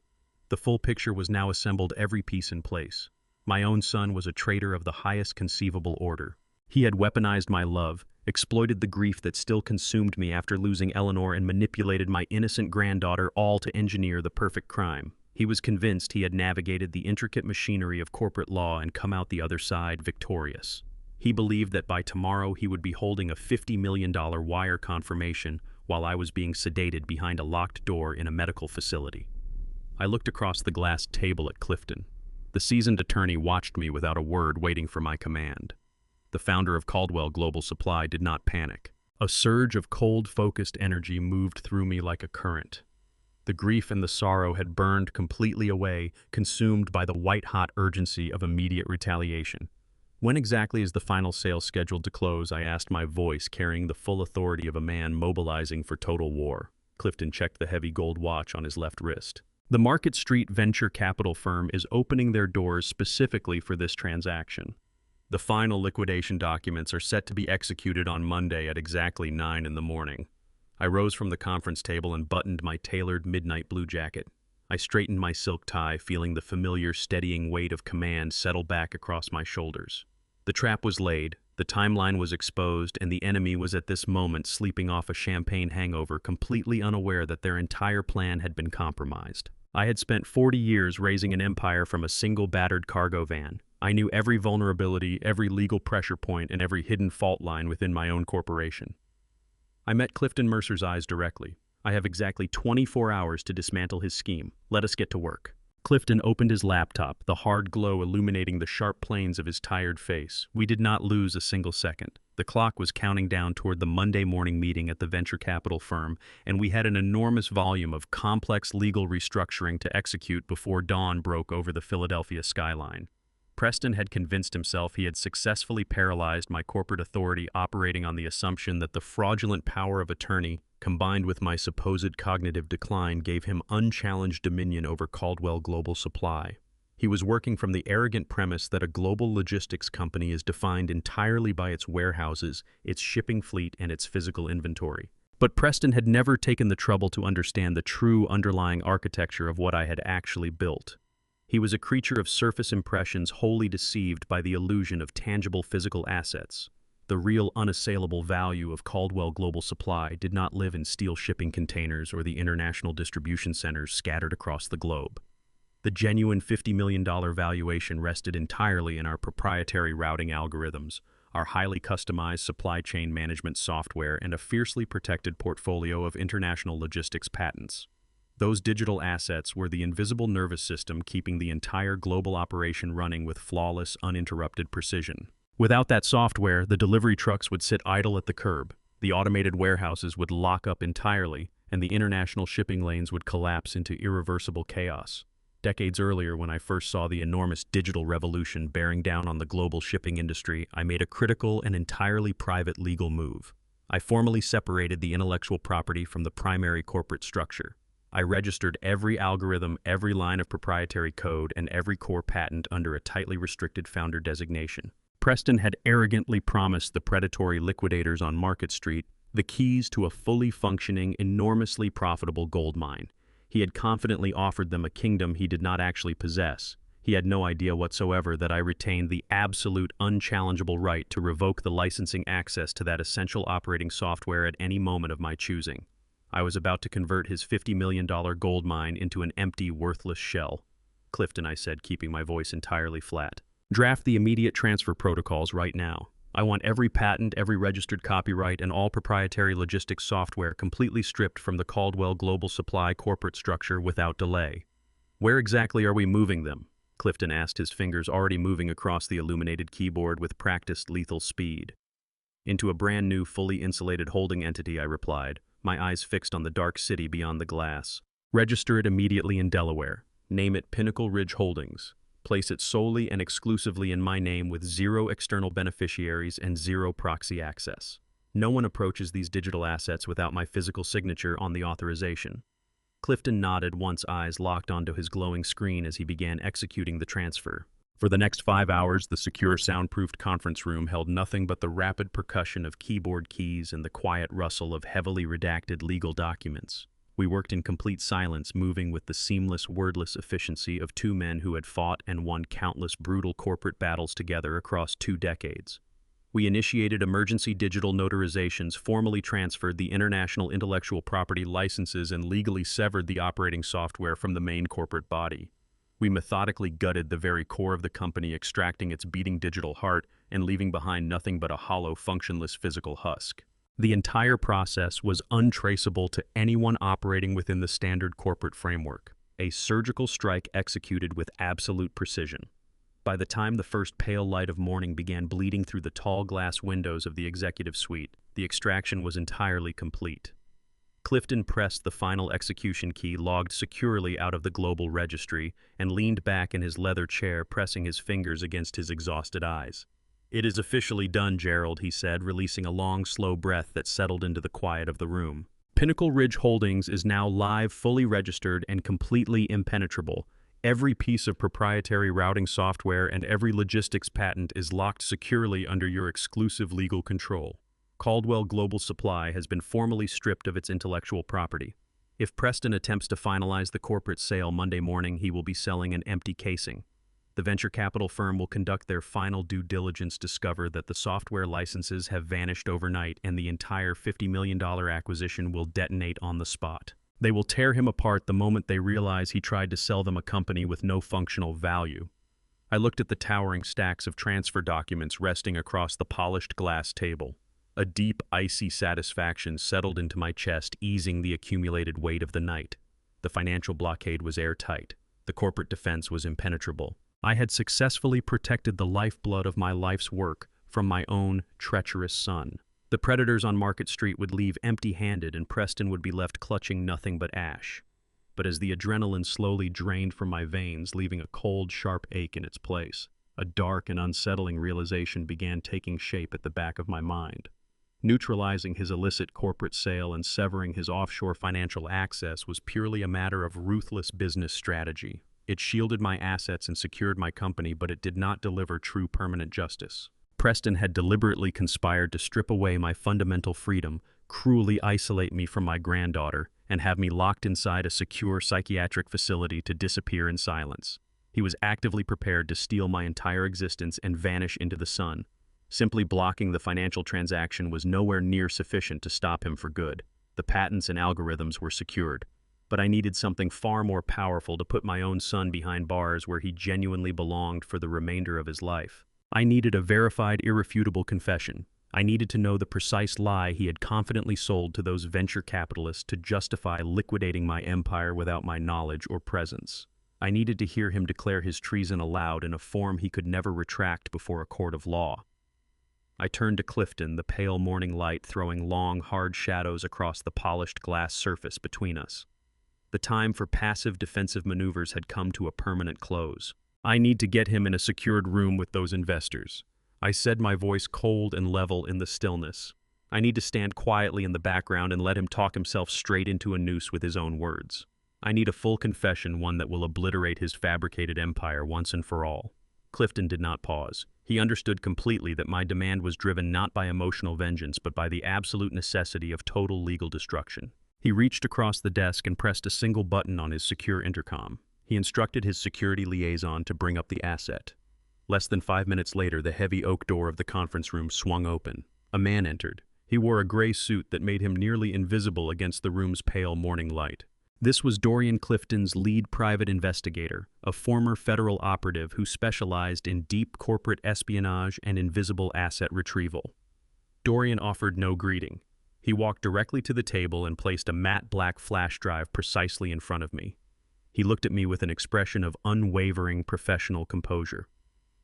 The full picture was now assembled, every piece in place. My own son was a traitor of the highest conceivable order. He had weaponized my love, exploited the grief that still consumed me after losing Eleanor, and manipulated my innocent granddaughter, all to engineer the perfect crime. He was convinced he had navigated the intricate machinery of corporate law and come out the other side victorious. He believed that by tomorrow he would be holding a $50 million wire confirmation while I was being sedated behind a locked door in a medical facility. I looked across the glass table at Clifton. The seasoned attorney watched me without a word, waiting for my command. The founder of Caldwell Global Supply did not panic. A surge of cold, focused energy moved through me like a current. The grief and the sorrow had burned completely away, consumed by the white-hot urgency of immediate retaliation. When exactly is the final sale scheduled to close? I asked, my voice carrying the full authority of a man mobilizing for total war. Clifton checked the heavy gold watch on his left wrist. The Market Street venture capital firm is opening their doors specifically for this transaction. The final liquidation documents are set to be executed on Monday at exactly 9 in the morning. I rose from the conference table and buttoned my tailored midnight blue jacket. I straightened my silk tie, feeling the familiar steadying weight of command settle back across my shoulders. The trap was laid, the timeline was exposed, and the enemy was at this moment sleeping off a champagne hangover, completely unaware that their entire plan had been compromised. I had spent 40 years raising an empire from a single battered cargo van. I knew every vulnerability, every legal pressure point, and every hidden fault line within my own corporation. I met Clifton Mercer's eyes directly. I have exactly 24 hours to dismantle his scheme. Let us get to work. Clifton opened his laptop, the hard glow illuminating the sharp planes of his tired face. We did not lose a single second. The clock was counting down toward the Monday morning meeting at the venture capital firm, and we had an enormous volume of complex legal restructuring to execute before dawn broke over the Philadelphia skyline. Preston had convinced himself he had successfully paralyzed my corporate authority, operating on the assumption that the fraudulent power of attorney, combined with my supposed cognitive decline, gave him unchallenged dominion over Caldwell Global Supply. He was working from the arrogant premise that a global logistics company is defined entirely by its warehouses, its shipping fleet, and its physical inventory. But Preston had never taken the trouble to understand the true underlying architecture of what I had actually built. He was a creature of surface impressions, wholly deceived by the illusion of tangible physical assets. The real unassailable value of Caldwell Global Supply did not live in steel shipping containers or the international distribution centers scattered across the globe. The genuine $50 million valuation rested entirely in our proprietary routing algorithms, our highly customized supply chain management software, and a fiercely protected portfolio of international logistics patents. Those digital assets were the invisible nervous system keeping the entire global operation running with flawless, uninterrupted precision. Without that software, the delivery trucks would sit idle at the curb, the automated warehouses would lock up entirely, and the international shipping lanes would collapse into irreversible chaos. Decades earlier, when I first saw the enormous digital revolution bearing down on the global shipping industry, I made a critical and entirely private legal move. I formally separated the intellectual property from the primary corporate structure. I registered every algorithm, every line of proprietary code, and every core patent under a tightly restricted founder designation. Preston had arrogantly promised the predatory liquidators on Market Street the keys to a fully functioning, enormously profitable gold mine. He had confidently offered them a kingdom he did not actually possess. He had no idea whatsoever that I retained the absolute, unchallengeable right to revoke the licensing access to that essential operating software at any moment of my choosing. I was about to convert his $50 million gold mine into an empty, worthless shell. Clifton, I said, keeping my voice entirely flat. Draft the immediate transfer protocols right now. I want every patent, every registered copyright, and all proprietary logistics software completely stripped from the Caldwell Global Supply corporate structure without delay. Where exactly are we moving them? Clifton asked, his fingers already moving across the illuminated keyboard with practiced lethal speed. Into a brand new, fully insulated holding entity, I replied, my eyes fixed on the dark city beyond the glass. Register it immediately in Delaware. Name it Pinnacle Ridge Holdings. place it solely and exclusively in my name with zero external beneficiaries and zero proxy access. No one approaches these digital assets without my physical signature on the authorization. Clifton nodded once eyes locked onto his glowing screen as he began executing the transfer. For the next 5 hours, the secure soundproofed conference room held nothing but the rapid percussion of keyboard keys and the quiet rustle of heavily redacted legal documents. We worked in complete silence, moving with the seamless, wordless efficiency of two men who had fought and won countless brutal corporate battles together across 2 decades. We initiated emergency digital notarizations, formally transferred the international intellectual property licenses, and legally severed the operating software from the main corporate body. We methodically gutted the very core of the company, extracting its beating digital heart and leaving behind nothing but a hollow, functionless physical husk. The entire process was untraceable to anyone operating within the standard corporate framework, a surgical strike executed with absolute precision. By the time the first pale light of morning began bleeding through the tall glass windows of the executive suite, the extraction was entirely complete. Clifton pressed the final execution key, logged securely out of the global registry, and leaned back in his leather chair, pressing his fingers against his exhausted eyes. "It is officially done, Gerald," he said, releasing a long, slow breath that settled into the quiet of the room. "Pinnacle Ridge Holdings is now live, fully registered, and completely impenetrable. Every piece of proprietary routing software and every logistics patent is locked securely under your exclusive legal control. Caldwell Global Supply has been formally stripped of its intellectual property. If Preston attempts to finalize the corporate sale Monday morning, he will be selling an empty casing. The venture capital firm will conduct their final due diligence, discover that the software licenses have vanished overnight, and the entire $50 million acquisition will detonate on the spot. They will tear him apart the moment they realize he tried to sell them a company with no functional value." I looked at the towering stacks of transfer documents resting across the polished glass table. A deep, icy satisfaction settled into my chest, easing the accumulated weight of the night. The financial blockade was airtight. The corporate defense was impenetrable. I had successfully protected the lifeblood of my life's work from my own treacherous son. The predators on Market Street would leave empty-handed, and Preston would be left clutching nothing but ash. But as the adrenaline slowly drained from my veins, leaving a cold, sharp ache in its place, a dark and unsettling realization began taking shape at the back of my mind. Neutralizing his illicit corporate sale and severing his offshore financial access was purely a matter of ruthless business strategy. It shielded my assets and secured my company, but it did not deliver true permanent justice. Preston had deliberately conspired to strip away my fundamental freedom, cruelly isolate me from my granddaughter, and have me locked inside a secure psychiatric facility to disappear in silence. He was actively prepared to steal my entire existence and vanish into the sun. Simply blocking the financial transaction was nowhere near sufficient to stop him for good. The patents and algorithms were secured. But I needed something far more powerful to put my own son behind bars where he genuinely belonged for the remainder of his life. I needed a verified, irrefutable confession. I needed to know the precise lie he had confidently sold to those venture capitalists to justify liquidating my empire without my knowledge or presence. I needed to hear him declare his treason aloud in a form he could never retract before a court of law. I turned to Clifton, the pale morning light throwing long, hard shadows across the polished glass surface between us. The time for passive defensive maneuvers had come to a permanent close. "I need to get him in a secured room with those investors," I said, my voice cold and level in the stillness. "I need to stand quietly in the background and let him talk himself straight into a noose with his own words. I need a full confession, one that will obliterate his fabricated empire once and for all." Clifton did not pause. He understood completely that my demand was driven not by emotional vengeance, but by the absolute necessity of total legal destruction. He reached across the desk and pressed a single button on his secure intercom. He instructed his security liaison to bring up the asset. Less than 5 minutes later, the heavy oak door of the conference room swung open. A man entered. He wore a gray suit that made him nearly invisible against the room's pale morning light. This was Dorian Clifton's lead private investigator, a former federal operative who specialized in deep corporate espionage and invisible asset retrieval. Dorian offered no greeting. He walked directly to the table and placed a matte black flash drive precisely in front of me. He looked at me with an expression of unwavering professional composure.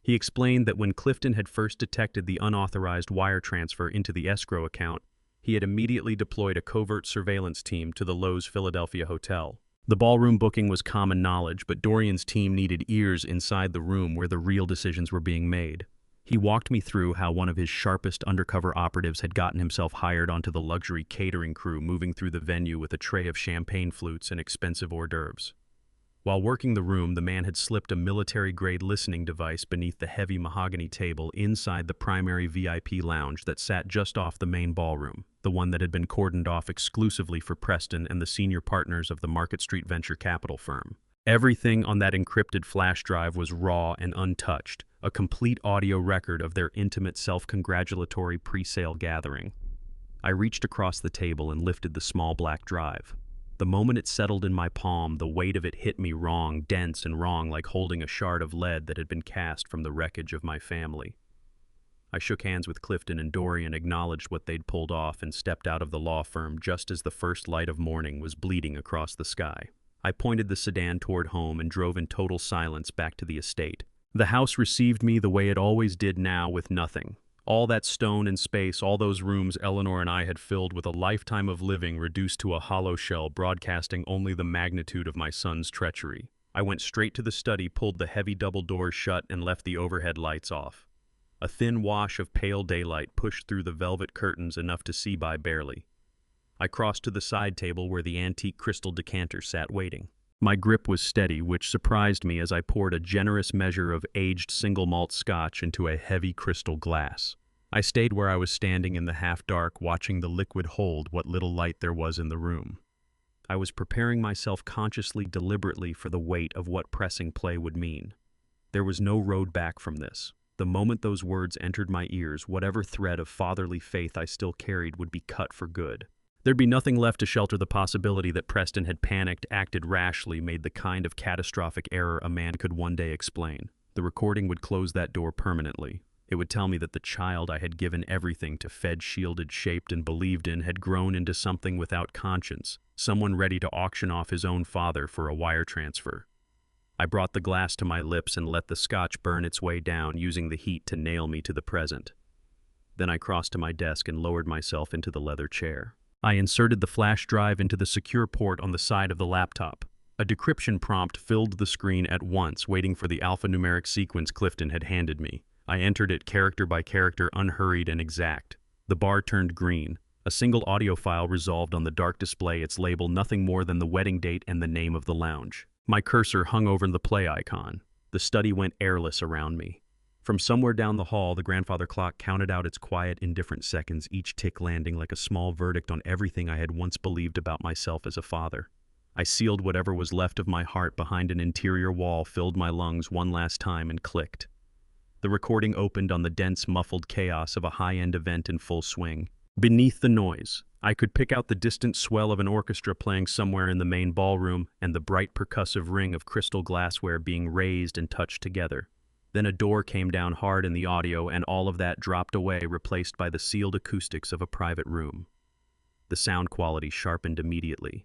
He explained that when Clifton had first detected the unauthorized wire transfer into the escrow account, he had immediately deployed a covert surveillance team to the Loews Philadelphia hotel. The ballroom booking was common knowledge, but Dorian's team needed ears inside the room where the real decisions were being made. He walked me through how one of his sharpest undercover operatives had gotten himself hired onto the luxury catering crew moving through the venue with a tray of champagne flutes and expensive hors d'oeuvres. While working the room, the man had slipped a military-grade listening device beneath the heavy mahogany table inside the primary VIP lounge that sat just off the main ballroom, the one that had been cordoned off exclusively for Preston and the senior partners of the Market Street venture capital firm. Everything on that encrypted flash drive was raw and untouched, a complete audio record of their intimate self-congratulatory pre-sale gathering. I reached across the table and lifted the small black drive. The moment it settled in my palm, the weight of it hit me wrong, dense and wrong, like holding a shard of lead that had been cast from the wreckage of my family. I shook hands with Clifton, and Dorian acknowledged what they'd pulled off and stepped out of the law firm just as the first light of morning was bleeding across the sky. I pointed the sedan toward home and drove in total silence back to the estate. The house received me the way it always did now, with nothing. All that stone and space, all those rooms Eleanor and I had filled with a lifetime of living, reduced to a hollow shell broadcasting only the magnitude of my son's treachery. I went straight to the study, pulled the heavy double doors shut, and left the overhead lights off. A thin wash of pale daylight pushed through the velvet curtains, enough to see by barely. I crossed to the side table where the antique crystal decanter sat waiting. My grip was steady, which surprised me as I poured a generous measure of aged single malt scotch into a heavy crystal glass. I stayed where I was standing in the half-dark, watching the liquid hold what little light there was in the room. I was preparing myself consciously, deliberately, for the weight of what pressing play would mean. There was no road back from this. The moment those words entered my ears, whatever thread of fatherly faith I still carried would be cut for good. There'd be nothing left to shelter the possibility that Preston had panicked, acted rashly, made the kind of catastrophic error a man could one day explain. The recording would close that door permanently. It would tell me that the child I had given everything to, fed, shielded, shaped, and believed in, had grown into something without conscience, someone ready to auction off his own father for a wire transfer. I brought the glass to my lips and let the scotch burn its way down, using the heat to nail me to the present. Then I crossed to my desk and lowered myself into the leather chair. I inserted the flash drive into the secure port on the side of the laptop. A decryption prompt filled the screen at once, waiting for the alphanumeric sequence Clifton had handed me. I entered it character by character, unhurried and exact. The bar turned green. A single audio file resolved on the dark display, its label nothing more than the wedding date and the name of the lounge. My cursor hung over the play icon. The study went airless around me. From somewhere down the hall, the grandfather clock counted out its quiet, indifferent seconds, each tick landing like a small verdict on everything I had once believed about myself as a father. I sealed whatever was left of my heart behind an interior wall, filled my lungs one last time, and clicked. The recording opened on the dense, muffled chaos of a high-end event in full swing. Beneath the noise, I could pick out the distant swell of an orchestra playing somewhere in the main ballroom and the bright percussive ring of crystal glassware being raised and touched together. Then a door came down hard in the audio, and all of that dropped away, replaced by the sealed acoustics of a private room. The sound quality sharpened immediately.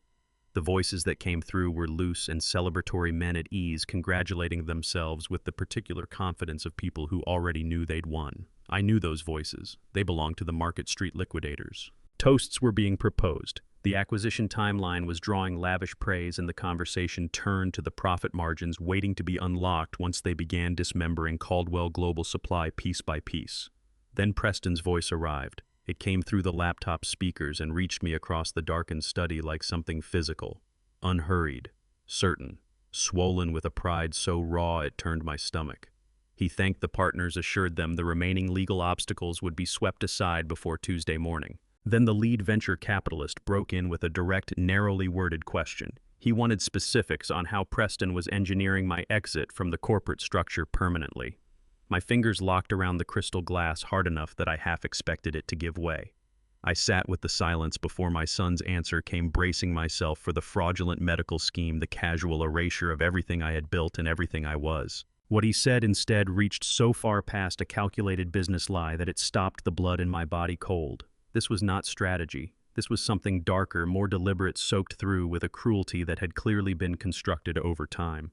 The voices that came through were loose and celebratory men at ease, congratulating themselves with the particular confidence of people who already knew they'd won. I knew those voices. They belonged to the Market Street liquidators. Toasts were being proposed. The acquisition timeline was drawing lavish praise, and the conversation turned to the profit margins waiting to be unlocked once they began dismembering Caldwell Global Supply piece by piece. Then Preston's voice arrived. It came through the laptop speakers and reached me across the darkened study like something physical, unhurried, certain, swollen with a pride so raw it turned my stomach. He thanked the partners, assured them the remaining legal obstacles would be swept aside before Tuesday morning. Then the lead venture capitalist broke in with a direct, narrowly worded question. He wanted specifics on how Preston was engineering my exit from the corporate structure permanently. My fingers locked around the crystal glass hard enough that I half expected it to give way. I sat with the silence before my son's answer came, bracing myself for the fraudulent medical scheme, the casual erasure of everything I had built and everything I was. What he said instead reached so far past a calculated business lie that it stopped the blood in my body cold. This was not strategy. This was something darker, more deliberate, soaked through with a cruelty that had clearly been constructed over time.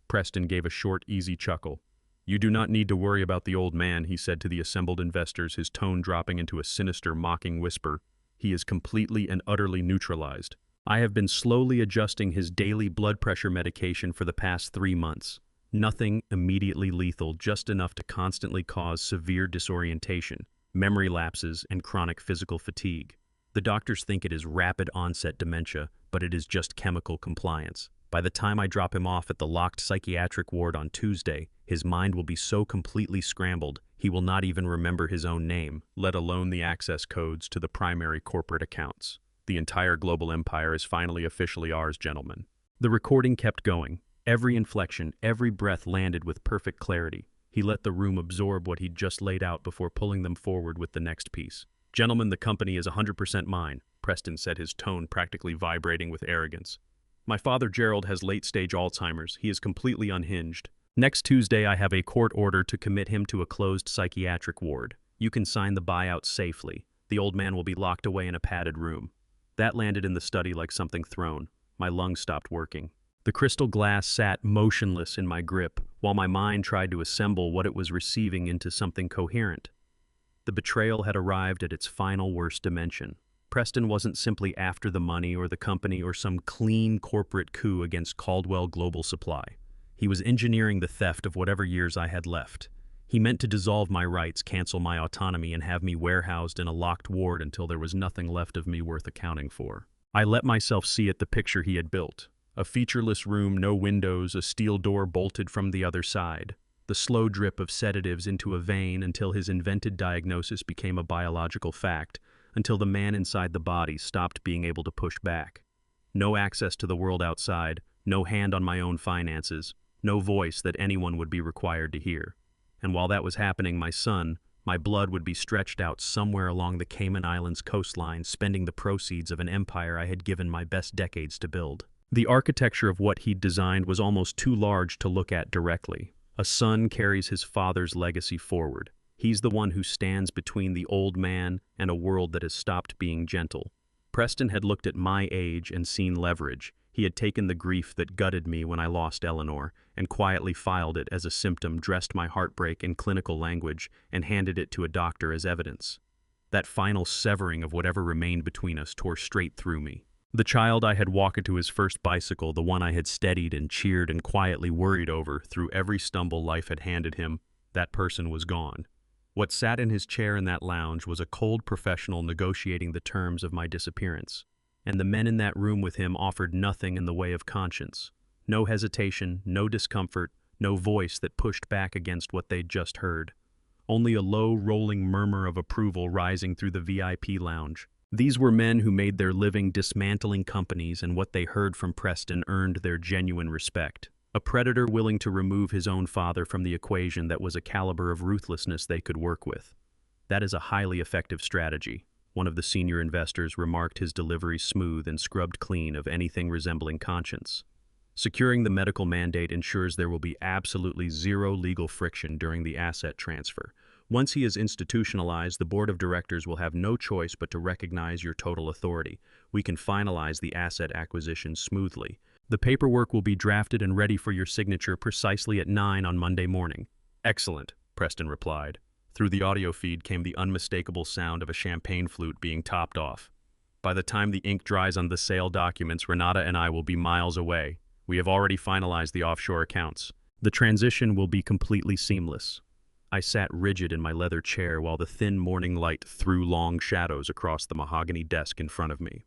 Preston gave a short, easy chuckle. "You do not need to worry about the old man," he said to the assembled investors, his tone dropping into a sinister, mocking whisper. "He is completely and utterly neutralized. I have been slowly adjusting his daily blood pressure medication for the past 3 months. Nothing immediately lethal, just enough to constantly cause severe disorientation, memory lapses, and chronic physical fatigue. The doctors think it is rapid onset dementia, but it is just chemical compliance. By the time I drop him off at the locked psychiatric ward on Tuesday, his mind will be so completely scrambled, he will not even remember his own name, let alone the access codes to the primary corporate accounts. The entire global empire is finally officially ours, gentlemen. The recording kept going. Every inflection, every breath landed with perfect clarity. He let the room absorb what he'd just laid out before pulling them forward with the next piece. "Gentlemen, the company is 100% mine," Preston said, his tone practically vibrating with arrogance. "My father Gerald has late-stage Alzheimer's. He is completely unhinged. Next Tuesday I have a court order to commit him to a closed psychiatric ward. You can sign the buyout safely. The old man will be locked away in a padded room." That landed in the study like something thrown. My lungs stopped working. The crystal glass sat motionless in my grip, while my mind tried to assemble what it was receiving into something coherent. The betrayal had arrived at its final worst dimension. Preston wasn't simply after the money or the company or some clean corporate coup against Caldwell Global Supply. He was engineering the theft of whatever years I had left. He meant to dissolve my rights, cancel my autonomy, and have me warehoused in a locked ward until there was nothing left of me worth accounting for. I let myself see it, the picture he had built. A featureless room, no windows, a steel door bolted from the other side. The slow drip of sedatives into a vein until his invented diagnosis became a biological fact, until the man inside the body stopped being able to push back. No access to the world outside, no hand on my own finances, no voice that anyone would be required to hear. And while that was happening, my son, my blood would be stretched out somewhere along the Cayman Islands coastline, spending the proceeds of an empire I had given my best decades to build. The architecture of what he'd designed was almost too large to look at directly. A son carries his father's legacy forward. He's the one who stands between the old man and a world that has stopped being gentle. Preston had looked at my age and seen leverage. He had taken the grief that gutted me when I lost Eleanor and quietly filed it as a symptom, dressed my heartbreak in clinical language, and handed it to a doctor as evidence. That final severing of whatever remained between us tore straight through me. The child I had walked into his first bicycle, the one I had steadied and cheered and quietly worried over through every stumble life had handed him, that person was gone. What sat in his chair in that lounge was a cold professional negotiating the terms of my disappearance. And the men in that room with him offered nothing in the way of conscience. No hesitation, no discomfort, no voice that pushed back against what they'd just heard. Only a low, rolling murmur of approval rising through the VIP lounge. These were men who made their living dismantling companies, and what they heard from Preston earned their genuine respect. A predator willing to remove his own father from the equation that was a caliber of ruthlessness they could work with. That is a highly effective strategy. One of the senior investors remarked, his delivery smooth and scrubbed clean of anything resembling conscience. Securing the medical mandate ensures there will be absolutely zero legal friction during the asset transfer. Once he is institutionalized, the board of directors will have no choice but to recognize your total authority. We can finalize the asset acquisition smoothly. The paperwork will be drafted and ready for your signature precisely at 9 on Monday morning. "Excellent," Preston replied. Through the audio feed came the unmistakable sound of a champagne flute being topped off. "By the time the ink dries on the sale documents, Renata and I will be miles away. We have already finalized the offshore accounts. The transition will be completely seamless." I sat rigid in my leather chair while the thin morning light threw long shadows across the mahogany desk in front of me.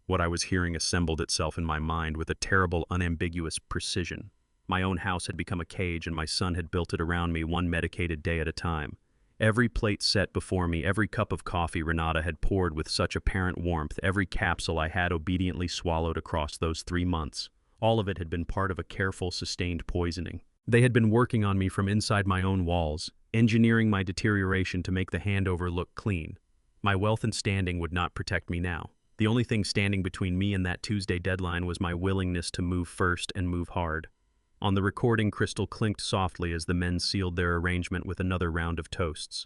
What I was hearing assembled itself in my mind with a terrible, unambiguous precision. My own house had become a cage, and my son had built it around me, one medicated day at a time. Every plate set before me, every cup of coffee Renata had poured with such apparent warmth, every capsule I had obediently swallowed across those 3 months. All of it had been part of a careful, sustained poisoning. They had been working on me from inside my own walls, engineering my deterioration to make the handover look clean. My wealth and standing would not protect me now. The only thing standing between me and that Tuesday deadline was my willingness to move first and move hard. On the recording, crystal clinked softly as the men sealed their arrangement with another round of toasts.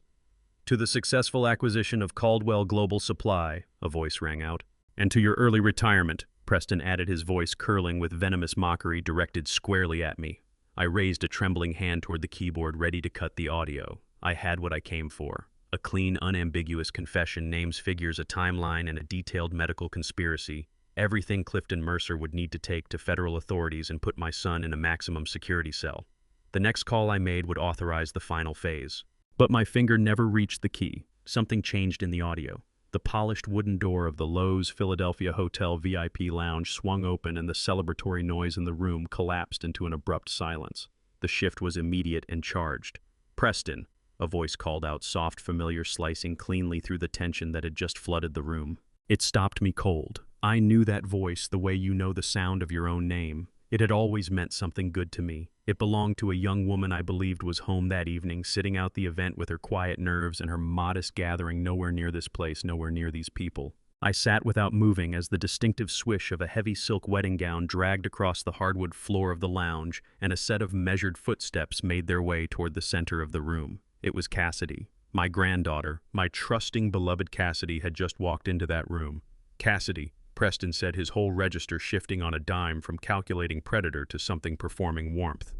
"To the successful acquisition of Caldwell Global Supply," a voice rang out. "And to your early retirement," Preston added, his voice curling with venomous mockery directed squarely at me. I raised a trembling hand toward the keyboard, ready to cut the audio. I had what I came for. A clean, unambiguous confession, names, figures, a timeline, and a detailed medical conspiracy. Everything Clifton Mercer would need to take to federal authorities and put my son in a maximum security cell. The next call I made would authorize the final phase. But my finger never reached the key. Something changed in the audio. The polished wooden door of the Lowe's Philadelphia Hotel VIP lounge swung open and the celebratory noise in the room collapsed into an abrupt silence. The shift was immediate and charged. "Preston," a voice called out, soft, familiar, slicing cleanly through the tension that had just flooded the room. It stopped me cold. I knew that voice the way you know the sound of your own name. It had always meant something good to me. It belonged to a young woman I believed was home that evening, sitting out the event with her quiet nerves and her modest gathering nowhere near this place, nowhere near these people. I sat without moving as the distinctive swish of a heavy silk wedding gown dragged across the hardwood floor of the lounge, and a set of measured footsteps made their way toward the center of the room. It was Cassidy. My granddaughter, my trusting, beloved Cassidy, had just walked into that room. "Cassidy," Preston said, his whole register shifting on a dime from calculating predator to something performing warmth.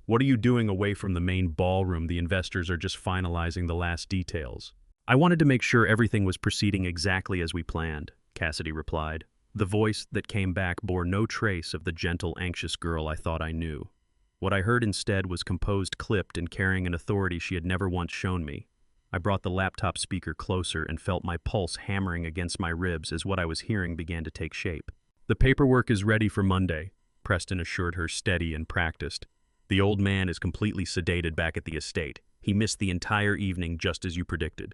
"What are you doing away from the main ballroom? The investors are just finalizing the last details." "I wanted to make sure everything was proceeding exactly as we planned," Cassidy replied. The voice that came back bore no trace of the gentle, anxious girl I thought I knew. What I heard instead was composed, clipped, and carrying an authority she had never once shown me. I brought the laptop speaker closer and felt my pulse hammering against my ribs as what I was hearing began to take shape. "The paperwork is ready for Monday," Preston assured her, steady and practiced. "The old man is completely sedated back at the estate. He missed the entire evening just as you predicted."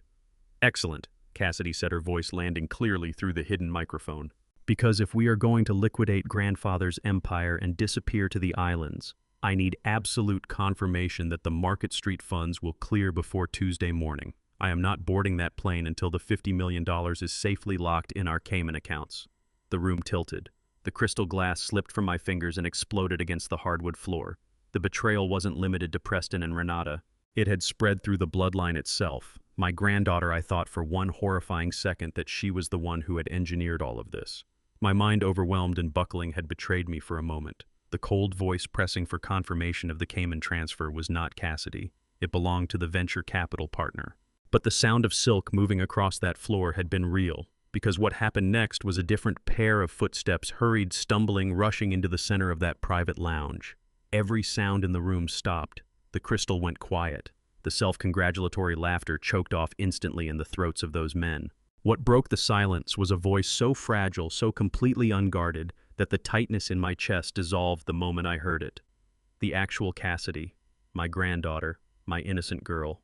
"Excellent," Cassidy said, her voice landing clearly through the hidden microphone. "Because if we are going to liquidate grandfather's empire and disappear to the islands, I need absolute confirmation that the Market Street funds will clear before Tuesday morning. I am not boarding that plane until the $50 million is safely locked in our Cayman accounts." The room tilted. The crystal glass slipped from my fingers and exploded against the hardwood floor. The betrayal wasn't limited to Preston and Renata. It had spread through the bloodline itself. My granddaughter, I thought for one horrifying second that she was the one who had engineered all of this. My mind, overwhelmed and buckling, had betrayed me for a moment. The cold voice pressing for confirmation of the Cayman transfer was not Cassidy. It belonged to the venture capital partner. But the sound of silk moving across that floor had been real, because what happened next was a different pair of footsteps, hurried, stumbling, rushing into the center of that private lounge. Every sound in the room stopped. The crystal went quiet. The self-congratulatory laughter choked off instantly in the throats of those men. What broke the silence was a voice so fragile, so completely unguarded, that the tightness in my chest dissolved the moment I heard it. The actual Cassidy, my granddaughter, my innocent girl.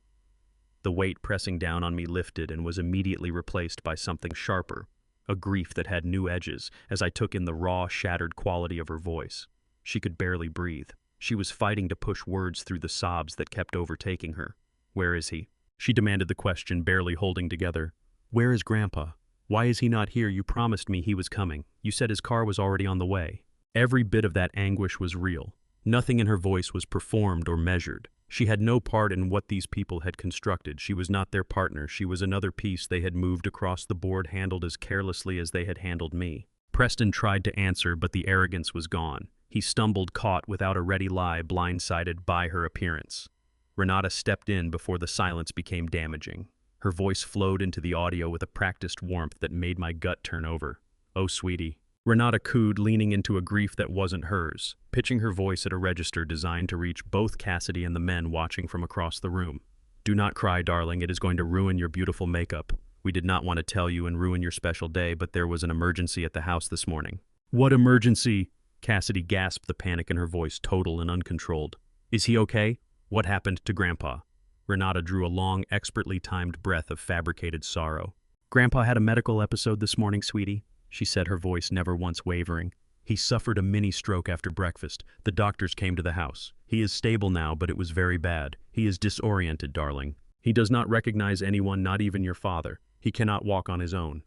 The weight pressing down on me lifted and was immediately replaced by something sharper, a grief that had new edges, as I took in the raw, shattered quality of her voice. She could barely breathe. She was fighting to push words through the sobs that kept overtaking her. "Where is he?" She demanded the question, barely holding together. "Where is Grandpa? Why is he not here? You promised me he was coming. You said his car was already on the way." Every bit of that anguish was real. Nothing in her voice was performed or measured. She had no part in what these people had constructed. She was not their partner. She was another piece they had moved across the board, handled as carelessly as they had handled me. Preston tried to answer, but the arrogance was gone. He stumbled, caught without a ready lie, blindsided by her appearance. Renata stepped in before the silence became damaging. Her voice flowed into the audio with a practiced warmth that made my gut turn over. "Oh, sweetie." Renata cooed, leaning into a grief that wasn't hers, pitching her voice at a register designed to reach both Cassidy and the men watching from across the room. "Do not cry, darling. It is going to ruin your beautiful makeup. We did not want to tell you and ruin your special day, but there was an emergency at the house this morning." "What emergency?" Cassidy gasped, the panic in her voice total and uncontrolled. "Is he okay? What happened to Grandpa?" Renata drew a long, expertly timed breath of fabricated sorrow. "Grandpa had a medical episode this morning, sweetie," she said, her voice never once wavering. "He suffered a mini-stroke after breakfast. The doctors came to the house. He is stable now, but it was very bad. He is disoriented, darling. He does not recognize anyone, not even your father. He cannot walk on his own."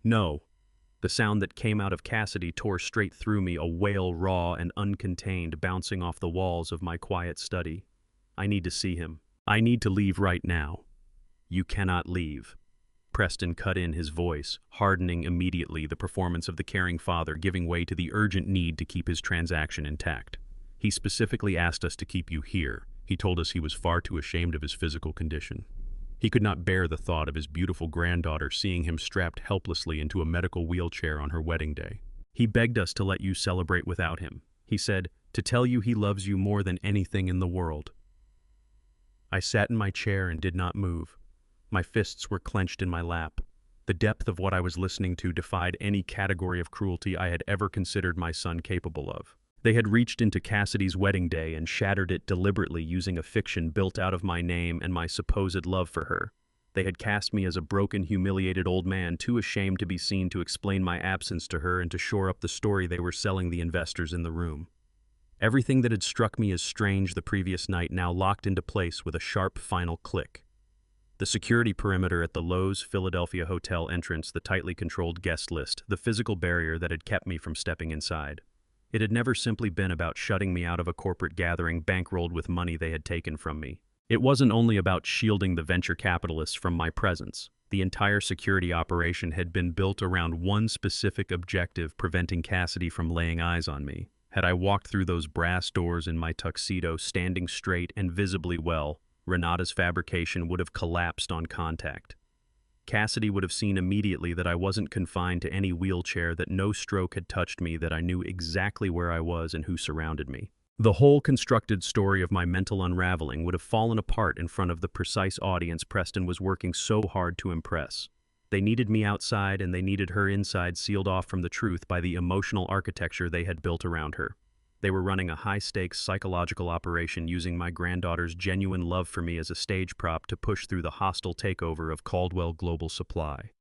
"No." The sound that came out of Cassidy tore straight through me, a wail raw and uncontained, bouncing off the walls of my quiet study. "I need to see him. I need to leave right now." "You cannot leave." Preston cut in, his voice hardening immediately, the performance of the caring father giving way to the urgent need to keep his transaction intact. "He specifically asked us to keep you here. He told us he was far too ashamed of his physical condition. He could not bear the thought of his beautiful granddaughter seeing him strapped helplessly into a medical wheelchair on her wedding day. He begged us to let you celebrate without him. He said, to tell you he loves you more than anything in the world. I sat in my chair and did not move. My fists were clenched in my lap. The depth of what I was listening to defied any category of cruelty I had ever considered my son capable of. They had reached into Cassidy's wedding day and shattered it deliberately using a fiction built out of my name and my supposed love for her. They had cast me as a broken, humiliated old man too ashamed to be seen to explain my absence to her and to shore up the story they were selling the investors in the room. Everything that had struck me as strange the previous night now locked into place with a sharp final click. The security perimeter at the Loews Philadelphia Hotel entrance, the tightly controlled guest list, the physical barrier that had kept me from stepping inside. It had never simply been about shutting me out of a corporate gathering bankrolled with money they had taken from me. It wasn't only about shielding the venture capitalists from my presence. The entire security operation had been built around one specific objective, preventing Cassidy from laying eyes on me. Had I walked through those brass doors in my tuxedo, standing straight and visibly well, Renata's fabrication would have collapsed on contact. Cassidy would have seen immediately that I wasn't confined to any wheelchair, that no stroke had touched me, that I knew exactly where I was and who surrounded me. The whole constructed story of my mental unraveling would have fallen apart in front of the precise audience Preston was working so hard to impress. They needed me outside and they needed her inside, sealed off from the truth by the emotional architecture they had built around her. They were running a high-stakes psychological operation using my granddaughter's genuine love for me as a stage prop to push through the hostile takeover of Caldwell Global Supply.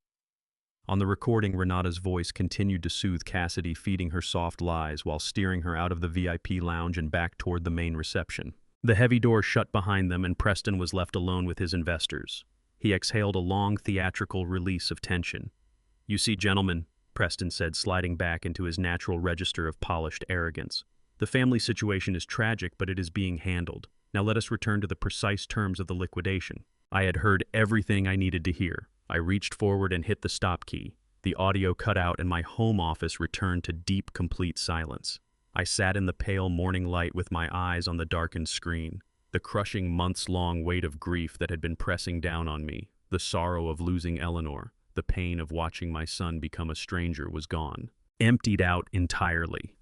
On the recording, Renata's voice continued to soothe Cassidy, feeding her soft lies while steering her out of the VIP lounge and back toward the main reception. The heavy door shut behind them and Preston was left alone with his investors. He exhaled a long, theatrical release of tension. "You see, gentlemen," Preston said, sliding back into his natural register of polished arrogance. "The family situation is tragic, but it is being handled. Now let us return to the precise terms of the liquidation." I had heard everything I needed to hear. I reached forward and hit the stop key. The audio cut out and my home office returned to deep, complete silence. I sat in the pale morning light with my eyes on the darkened screen. The crushing months-long weight of grief that had been pressing down on me, the sorrow of losing Eleanor, the pain of watching my son become a stranger was gone. Emptied out entirely.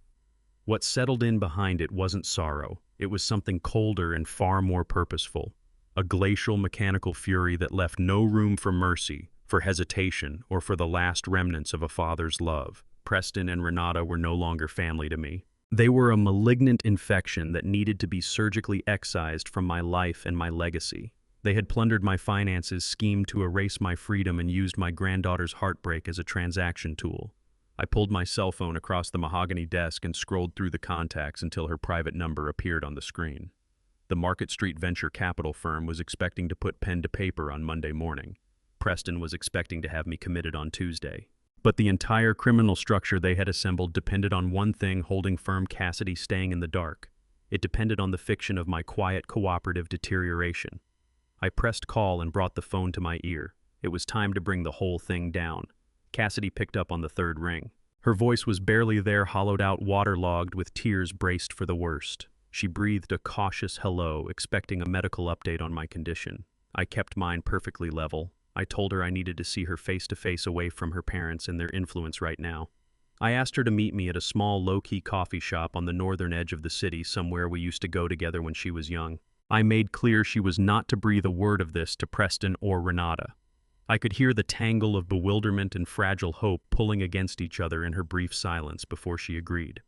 What settled in behind it wasn't sorrow. It was something colder and far more purposeful. A glacial, mechanical fury that left no room for mercy, for hesitation, or for the last remnants of a father's love. Preston and Renata were no longer family to me. They were a malignant infection that needed to be surgically excised from my life and my legacy. They had plundered my finances, schemed to erase my freedom, and used my granddaughter's heartbreak as a transaction tool. I pulled my cell phone across the mahogany desk and scrolled through the contacts until her private number appeared on the screen. The Market Street venture capital firm was expecting to put pen to paper on Monday morning. Preston was expecting to have me committed on Tuesday. But the entire criminal structure they had assembled depended on one thing holding firm Cassidy staying in the dark. It depended on the fiction of my quiet, cooperative deterioration. I pressed call and brought the phone to my ear. It was time to bring the whole thing down. Cassidy picked up on the third ring. Her voice was barely there, hollowed out, waterlogged, with tears braced for the worst. She breathed a cautious hello, expecting a medical update on my condition. I kept mine perfectly level. I told her I needed to see her face-to-face, away from her parents and their influence right now. I asked her to meet me at a small, low-key coffee shop on the northern edge of the city, somewhere we used to go together when she was young. I made clear she was not to breathe a word of this to Preston or Renata. I could hear the tangle of bewilderment and fragile hope pulling against each other in her brief silence before she agreed.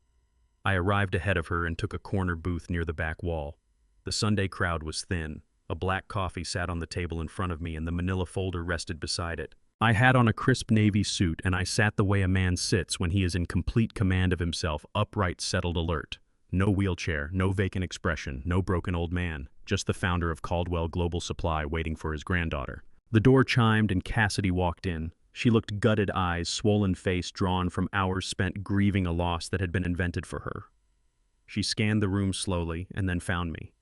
I arrived ahead of her and took a corner booth near the back wall. The Sunday crowd was thin. A black coffee sat on the table in front of me and the manila folder rested beside it. I had on a crisp navy suit and I sat the way a man sits when he is in complete command of himself, upright, settled, alert. No wheelchair, no vacant expression, no broken old man, just the founder of Caldwell Global Supply waiting for his granddaughter. The door chimed and Cassidy walked in. She looked gutted, eyes, swollen face drawn from hours spent grieving a loss that had been invented for her. She scanned the room slowly and then found me.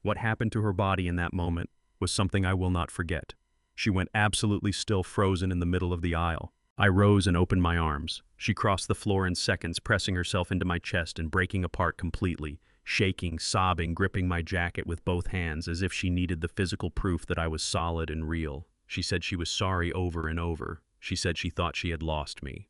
What happened to her body in that moment was something I will not forget. She went absolutely still, frozen in the middle of the aisle. I rose and opened my arms. She crossed the floor in seconds, pressing herself into my chest and breaking apart completely, shaking, sobbing, gripping my jacket with both hands as if she needed the physical proof that I was solid and real. She said she was sorry over and over. She said she thought she had lost me.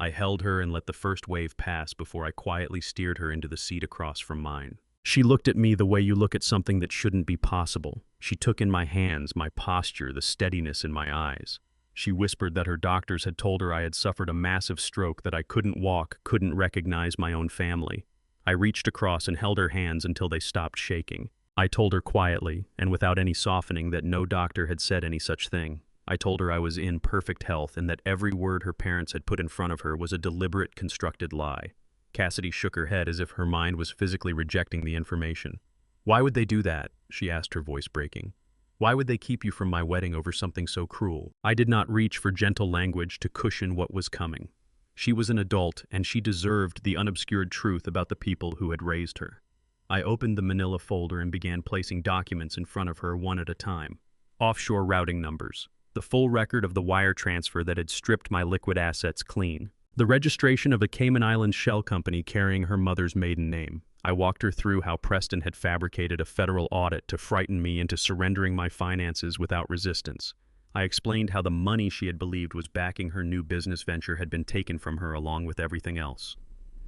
I held her and let the first wave pass before I quietly steered her into the seat across from mine. She looked at me the way you look at something that shouldn't be possible. She took in my hands, my posture, the steadiness in my eyes. She whispered that her doctors had told her I had suffered a massive stroke, that I couldn't walk, couldn't recognize my own family. I reached across and held her hands until they stopped shaking. I told her quietly, and without any softening, that no doctor had said any such thing. I told her I was in perfect health and that every word her parents had put in front of her was a deliberate, constructed lie. Cassidy shook her head as if her mind was physically rejecting the information. "Why would they do that?" she asked, her voice breaking. "Why would they keep you from my wedding over something so cruel?" I did not reach for gentle language to cushion what was coming. She was an adult, and she deserved the unobscured truth about the people who had raised her. I opened the manila folder and began placing documents in front of her one at a time. Offshore routing numbers, the full record of the wire transfer that had stripped my liquid assets clean, the registration of a Cayman Islands shell company carrying her mother's maiden name. I walked her through how Preston had fabricated a federal audit to frighten me into surrendering my finances without resistance. I explained how the money she had believed was backing her new business venture had been taken from her along with everything else.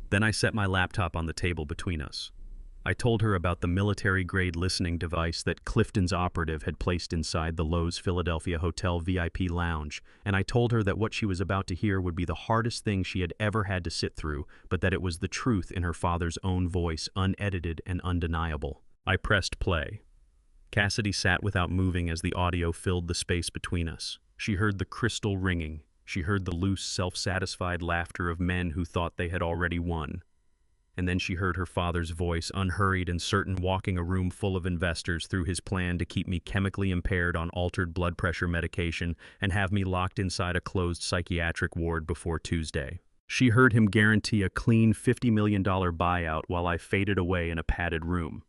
Then I set my laptop on the table between us. I told her about the military-grade listening device that Clifton's operative had placed inside the Lowe's Philadelphia Hotel VIP lounge, and I told her that what she was about to hear would be the hardest thing she had ever had to sit through, but that it was the truth in her father's own voice, unedited and undeniable. I pressed play. Cassidy sat without moving as the audio filled the space between us. She heard the crystal ringing. She heard the loose, self-satisfied laughter of men who thought they had already won. And then she heard her father's voice, unhurried and certain, walking a room full of investors through his plan to keep me chemically impaired on altered blood pressure medication and have me locked inside a closed psychiatric ward before Tuesday. She heard him guarantee a clean $50 million buyout while I faded away in a padded room.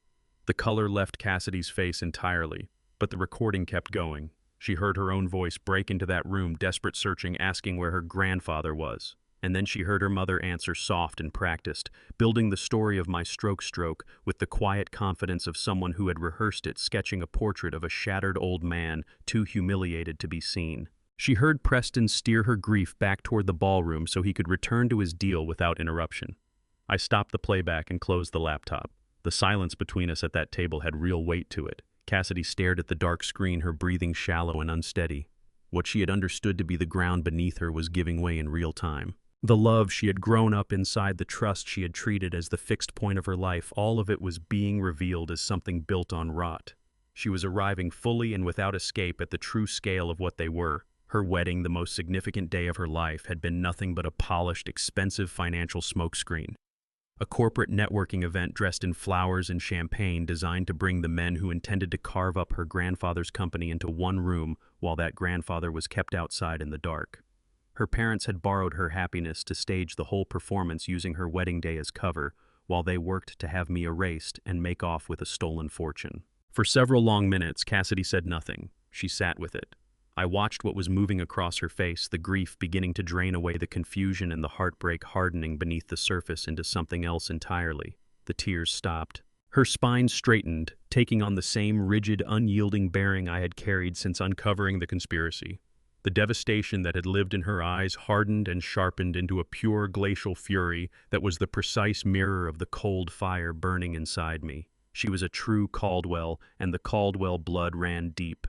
The color left Cassidy's face entirely, but the recording kept going. She heard her own voice break into that room, desperate searching, asking where her grandfather was. And then she heard her mother answer, soft and practiced, building the story of my stroke with the quiet confidence of someone who had rehearsed it, sketching a portrait of a shattered old man, too humiliated to be seen. She heard Preston steer her grief back toward the ballroom so he could return to his deal without interruption. I stopped the playback and closed the laptop. The silence between us at that table had real weight to it. Cassidy stared at the dark screen, her breathing shallow and unsteady. What she had understood to be the ground beneath her was giving way in real time. The love she had grown up inside, the trust she had treated as the fixed point of her life, all of it was being revealed as something built on rot. She was arriving fully and without escape at the true scale of what they were. Her wedding, the most significant day of her life, had been nothing but a polished, expensive financial smokescreen. A corporate networking event dressed in flowers and champagne designed to bring the men who intended to carve up her grandfather's company into one room while that grandfather was kept outside in the dark. Her parents had borrowed her happiness to stage the whole performance using her wedding day as cover, while they worked to have me erased and make off with a stolen fortune. For several long minutes, Cassidy said nothing. She sat with it. I watched what was moving across her face, the grief beginning to drain away the confusion and the heartbreak hardening beneath the surface into something else entirely. The tears stopped. Her spine straightened, taking on the same rigid, unyielding bearing I had carried since uncovering the conspiracy. The devastation that had lived in her eyes hardened and sharpened into a pure glacial fury that was the precise mirror of the cold fire burning inside me. She was a true Caldwell, and the Caldwell blood ran deep.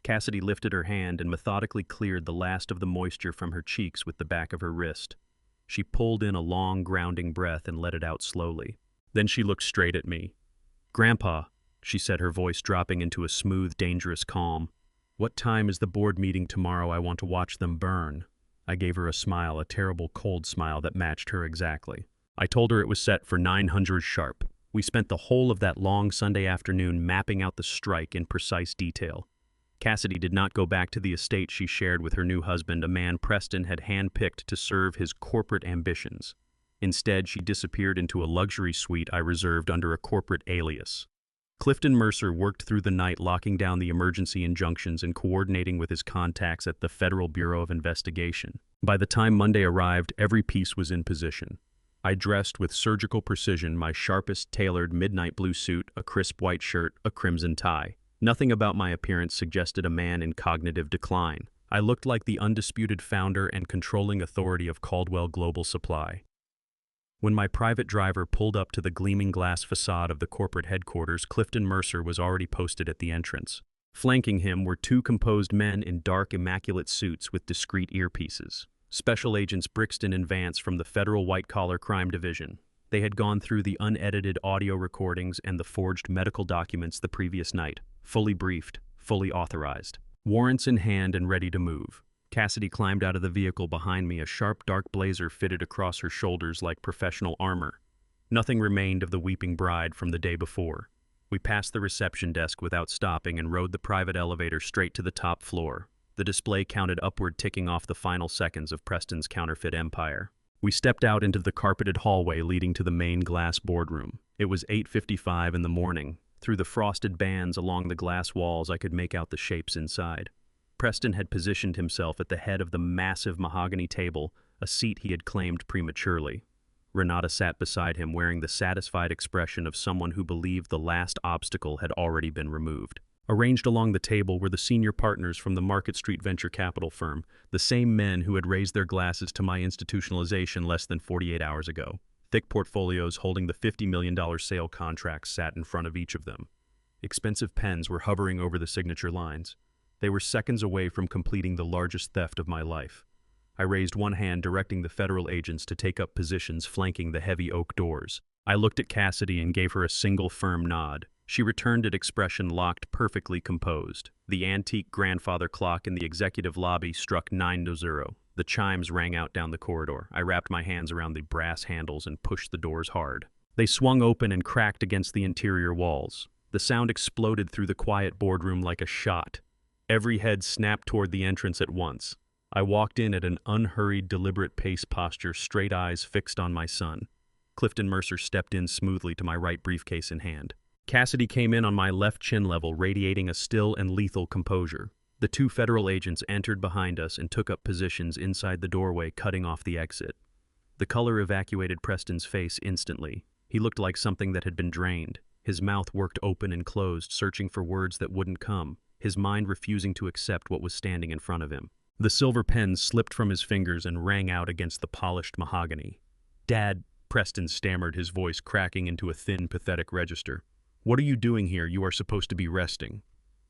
Cassidy lifted her hand and methodically cleared the last of the moisture from her cheeks with the back of her wrist. She pulled in a long, grounding breath and let it out slowly. Then she looked straight at me. "Grandpa," she said, her voice dropping into a smooth, dangerous calm. "What time is the board meeting tomorrow? I want to watch them burn." I gave her a smile, a terrible cold smile that matched her exactly. I told her it was set for 900 sharp. We spent the whole of that long Sunday afternoon mapping out the strike in precise detail. Cassidy did not go back to the estate she shared with her new husband, a man Preston had handpicked to serve his corporate ambitions. Instead, she disappeared into a luxury suite I reserved under a corporate alias. Clifton Mercer worked through the night locking down the emergency injunctions and coordinating with his contacts at the Federal Bureau of Investigation. By the time Monday arrived, every piece was in position. I dressed with surgical precision, my sharpest tailored midnight blue suit, a crisp white shirt, a crimson tie. Nothing about my appearance suggested a man in cognitive decline. I looked like the undisputed founder and controlling authority of Caldwell Global Supply. When my private driver pulled up to the gleaming glass facade of the corporate headquarters, Clifton Mercer was already posted at the entrance. Flanking him were two composed men in dark, immaculate suits with discreet earpieces. Special Agents Brixton and Vance from the Federal White-Collar Crime Division. They had gone through the unedited audio recordings and the forged medical documents the previous night, fully briefed, fully authorized. Warrants in hand and ready to move. Cassidy climbed out of the vehicle behind me, a sharp dark blazer fitted across her shoulders like professional armor. Nothing remained of the weeping bride from the day before. We passed the reception desk without stopping and rode the private elevator straight to the top floor. The display counted upward, ticking off the final seconds of Preston's counterfeit empire. We stepped out into the carpeted hallway leading to the main glass boardroom. It was 8:55 in the morning. Through the frosted bands along the glass walls, I could make out the shapes inside. Preston had positioned himself at the head of the massive mahogany table, a seat he had claimed prematurely. Renata sat beside him, wearing the satisfied expression of someone who believed the last obstacle had already been removed. Arranged along the table were the senior partners from the Market Street venture capital firm, the same men who had raised their glasses to my institutionalization less than 48 hours ago. Thick portfolios holding the $50 million sale contracts sat in front of each of them. Expensive pens were hovering over the signature lines. They were seconds away from completing the largest theft of my life. I raised one hand, directing the federal agents to take up positions flanking the heavy oak doors. I looked at Cassidy and gave her a single firm nod. She returned it, expression locked, perfectly composed. The antique grandfather clock in the executive lobby struck 9:00. The chimes rang out down the corridor. I wrapped my hands around the brass handles and pushed the doors hard. They swung open and cracked against the interior walls. The sound exploded through the quiet boardroom like a shot. Every head snapped toward the entrance at once. I walked in at an unhurried, deliberate pace, posture, straight eyes fixed on my son. Clifton Mercer stepped in smoothly to my right, briefcase in hand. Cassidy came in on my left chin level, radiating a still and lethal composure. The two federal agents entered behind us and took up positions inside the doorway, cutting off the exit. The color evacuated Preston's face instantly. He looked like something that had been drained. His mouth worked open and closed, searching for words that wouldn't come, his mind refusing to accept what was standing in front of him. The silver pen slipped from his fingers and rang out against the polished mahogany. "Dad," Preston stammered, his voice cracking into a thin, pathetic register. "What are you doing here? You are supposed to be resting."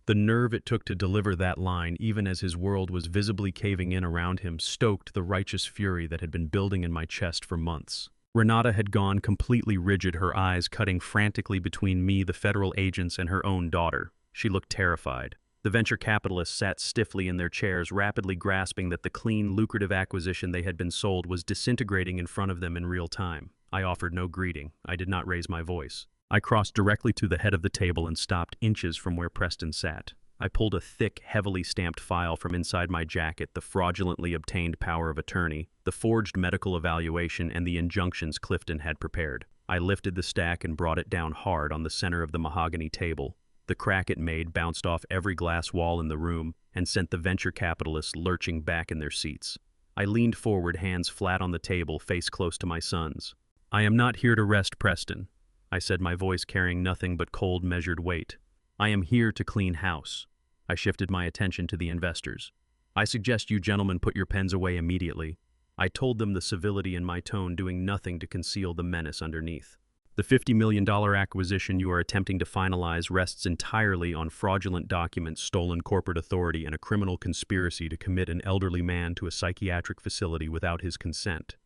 The nerve it took to deliver that line, even as his world was visibly caving in around him, stoked the righteous fury that had been building in my chest for months. Renata had gone completely rigid, her eyes cutting frantically between me, the federal agents, and her own daughter. She looked terrified. The venture capitalists sat stiffly in their chairs, rapidly grasping that the clean, lucrative acquisition they had been sold was disintegrating in front of them in real time. I offered no greeting. I did not raise my voice. I crossed directly to the head of the table and stopped inches from where Preston sat. I pulled a thick, heavily stamped file from inside my jacket, the fraudulently obtained power of attorney, the forged medical evaluation, and the injunctions Clifton had prepared. I lifted the stack and brought it down hard on the center of the mahogany table. The crack it made bounced off every glass wall in the room and sent the venture capitalists lurching back in their seats. I leaned forward, hands flat on the table, face close to my son's. "I am not here to rest, Preston," I said, my voice carrying nothing but cold, measured weight. "I am here to clean house." I shifted my attention to the investors. "I suggest you gentlemen put your pens away immediately." I told them, the civility in my tone doing nothing to conceal the menace underneath. "The $50 million acquisition you are attempting to finalize rests entirely on fraudulent documents, stolen corporate authority, and a criminal conspiracy to commit an elderly man to a psychiatric facility without his consent.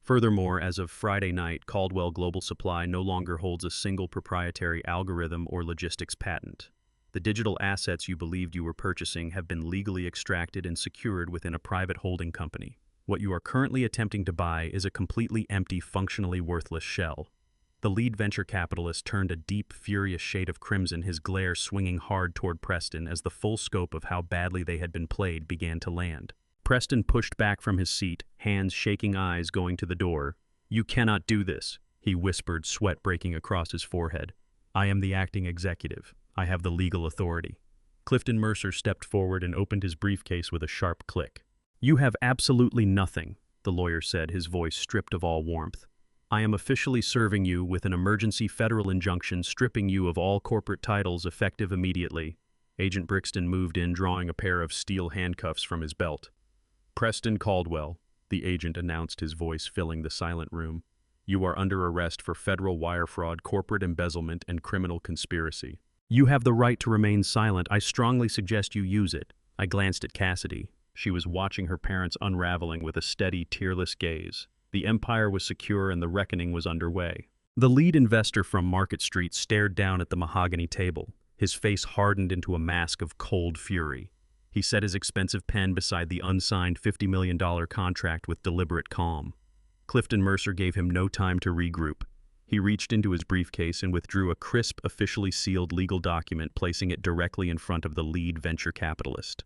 Furthermore, as of Friday night, Caldwell Global Supply no longer holds a single proprietary algorithm or logistics patent. The digital assets you believed you were purchasing have been legally extracted and secured within a private holding company. What you are currently attempting to buy is a completely empty, functionally worthless shell." The lead venture capitalist turned a deep, furious shade of crimson, his glare swinging hard toward Preston as the full scope of how badly they had been played began to land. Preston pushed back from his seat, hands shaking, eyes going to the door. "You cannot do this," he whispered, sweat breaking across his forehead. "I am the acting executive. I have the legal authority." Clifton Mercer stepped forward and opened his briefcase with a sharp click. "You have absolutely nothing," the lawyer said, his voice stripped of all warmth. "I am officially serving you with an emergency federal injunction stripping you of all corporate titles effective immediately." Agent Brixton moved in, drawing a pair of steel handcuffs from his belt. "Preston Caldwell," the agent announced, his voice filling the silent room. "You are under arrest for federal wire fraud, corporate embezzlement, and criminal conspiracy. You have the right to remain silent. I strongly suggest you use it." I glanced at Cassidy. She was watching her parents unraveling with a steady, tearless gaze. The empire was secure and the reckoning was underway. The lead investor from Market Street stared down at the mahogany table. His face hardened into a mask of cold fury. He set his expensive pen beside the unsigned $50 million contract with deliberate calm. Clifton Mercer gave him no time to regroup. He reached into his briefcase and withdrew a crisp, officially sealed legal document, placing it directly in front of the lead venture capitalist.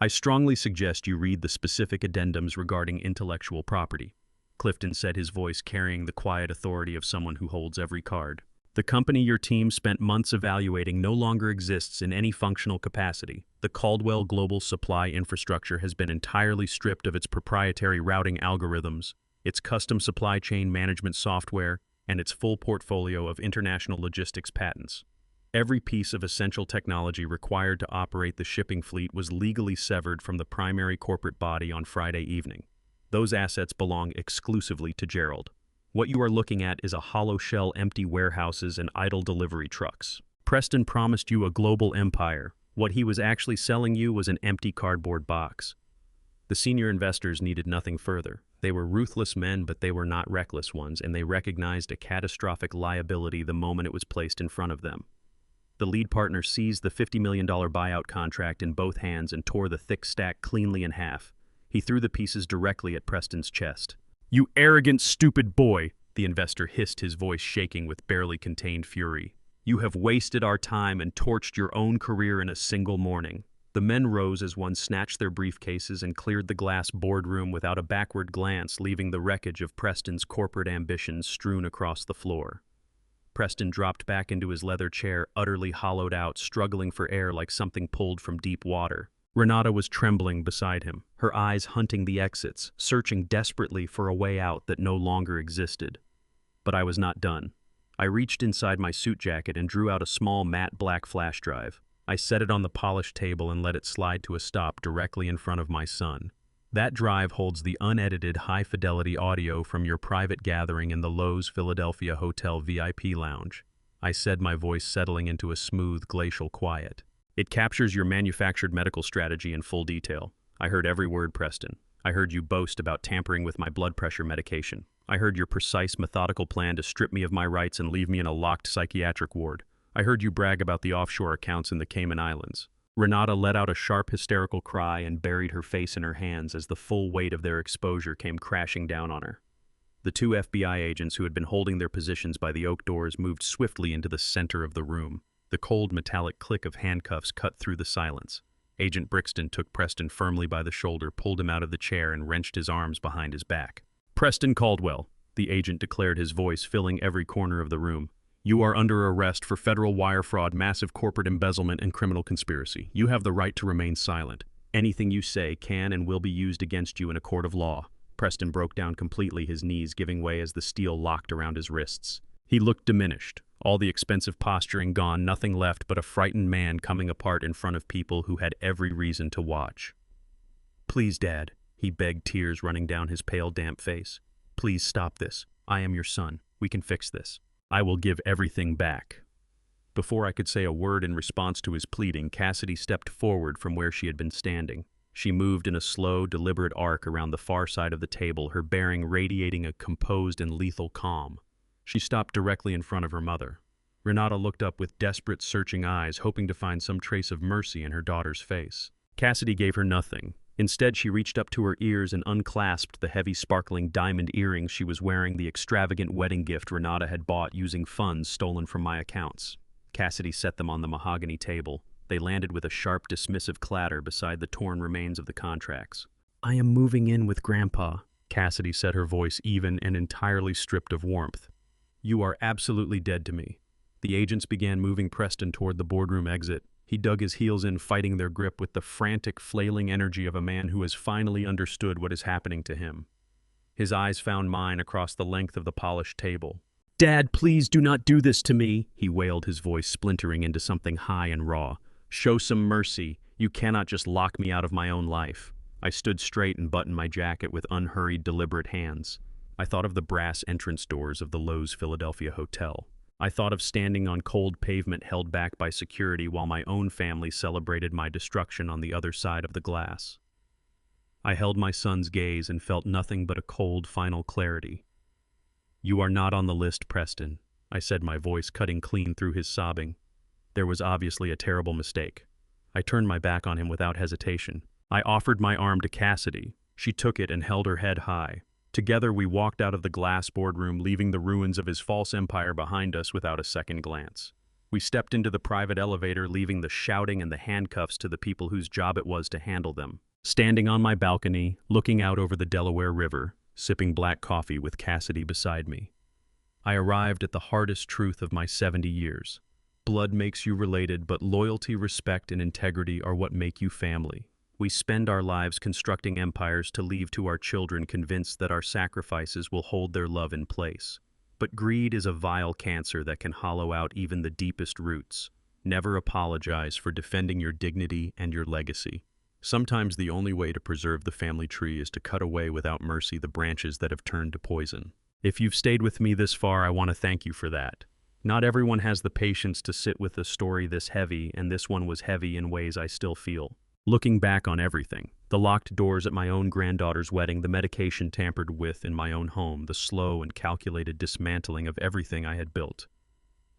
"I strongly suggest you read the specific addendums regarding intellectual property," Clifton said, his voice carrying the quiet authority of someone who holds every card. "The company your team spent months evaluating no longer exists in any functional capacity. The Caldwell Global Supply infrastructure has been entirely stripped of its proprietary routing algorithms, its custom supply chain management software, and its full portfolio of international logistics patents. Every piece of essential technology required to operate the shipping fleet was legally severed from the primary corporate body on Friday evening. Those assets belong exclusively to Gerald. What you are looking at is a hollow shell, empty warehouses, and idle delivery trucks. Preston promised you a global empire. What he was actually selling you was an empty cardboard box." The senior investors needed nothing further. They were ruthless men, but they were not reckless ones, and they recognized a catastrophic liability the moment it was placed in front of them. The lead partner seized the $50 million buyout contract in both hands and tore the thick stack cleanly in half. He threw the pieces directly at Preston's chest. "You arrogant, stupid boy," the investor hissed, his voice shaking with barely contained fury. "You have wasted our time and torched your own career in a single morning." The men rose as one snatched their briefcases and cleared the glass boardroom without a backward glance, leaving the wreckage of Preston's corporate ambitions strewn across the floor. Preston dropped back into his leather chair, utterly hollowed out, struggling for air like something pulled from deep water. Renata was trembling beside him, her eyes hunting the exits, searching desperately for a way out that no longer existed. But I was not done. I reached inside my suit jacket and drew out a small matte black flash drive. I set it on the polished table and let it slide to a stop directly in front of my son. "That drive holds the unedited, high-fidelity audio from your private gathering in the Lowe's Philadelphia Hotel VIP lounge," I said, my voice settling into a smooth, glacial quiet. "It captures your manufactured medical strategy in full detail. I heard every word, Preston. I heard you boast about tampering with my blood pressure medication. I heard your precise, methodical plan to strip me of my rights and leave me in a locked psychiatric ward. I heard you brag about the offshore accounts in the Cayman Islands." Renata let out a sharp, hysterical cry and buried her face in her hands as the full weight of their exposure came crashing down on her. The two FBI agents who had been holding their positions by the oak doors moved swiftly into the center of the room. The cold, metallic click of handcuffs cut through the silence. Agent Brixton took Preston firmly by the shoulder, pulled him out of the chair, and wrenched his arms behind his back. "Preston Caldwell," the agent declared, his voice filling every corner of the room. "You are under arrest for federal wire fraud, massive corporate embezzlement, and criminal conspiracy. You have the right to remain silent. Anything you say can and will be used against you in a court of law." Preston broke down completely, his knees giving way as the steel locked around his wrists. He looked diminished, all the expensive posturing gone, nothing left but a frightened man coming apart in front of people who had every reason to watch. "Please, Dad," he begged, tears running down his pale, damp face. "Please stop this. I am your son. We can fix this. I will give everything back." Before I could say a word in response to his pleading, Cassidy stepped forward from where she had been standing. She moved in a slow, deliberate arc around the far side of the table, her bearing radiating a composed and lethal calm. She stopped directly in front of her mother. Renata looked up with desperate, searching eyes, hoping to find some trace of mercy in her daughter's face. Cassidy gave her nothing. Instead, she reached up to her ears and unclasped the heavy, sparkling diamond earrings she was wearing, the extravagant wedding gift Renata had bought using funds stolen from my accounts. Cassidy set them on the mahogany table. They landed with a sharp, dismissive clatter beside the torn remains of the contracts. "I am moving in with Grandpa," Cassidy said, her voice even and entirely stripped of warmth. "You are absolutely dead to me." The agents began moving Preston toward the boardroom exit. He dug his heels in, fighting their grip with the frantic, flailing energy of a man who has finally understood what is happening to him. His eyes found mine across the length of the polished table. "Dad, please do not do this to me," he wailed, his voice splintering into something high and raw. Show some mercy. You cannot just lock me out of my own life. I stood straight and buttoned my jacket with unhurried, deliberate hands. I thought of the brass entrance doors of the Lowe's Philadelphia Hotel. I thought of standing on cold pavement held back by security while my own family celebrated my destruction on the other side of the glass. I held my son's gaze and felt nothing but a cold, final clarity. "You are not on the list, Preston," I said, my voice cutting clean through his sobbing. There was obviously a terrible mistake. I turned my back on him without hesitation. I offered my arm to Cassidy. She took it and held her head high. Together we walked out of the glass boardroom, leaving the ruins of his false empire behind us without a second glance. We stepped into the private elevator, leaving the shouting and the handcuffs to the people whose job it was to handle them. Standing on my balcony, looking out over the Delaware River, sipping black coffee with Cassidy beside me, I arrived at the hardest truth of my 70 years. Blood makes you related, but loyalty, respect, and integrity are what make you family. We spend our lives constructing empires to leave to our children, convinced that our sacrifices will hold their love in place. But greed is a vile cancer that can hollow out even the deepest roots. Never apologize for defending your dignity and your legacy. Sometimes the only way to preserve the family tree is to cut away without mercy the branches that have turned to poison. If you've stayed with me this far, I want to thank you for that. Not everyone has the patience to sit with a story this heavy, and this one was heavy in ways I still feel. Looking back on everything, the locked doors at my own granddaughter's wedding, the medication tampered with in my own home, the slow and calculated dismantling of everything I had built.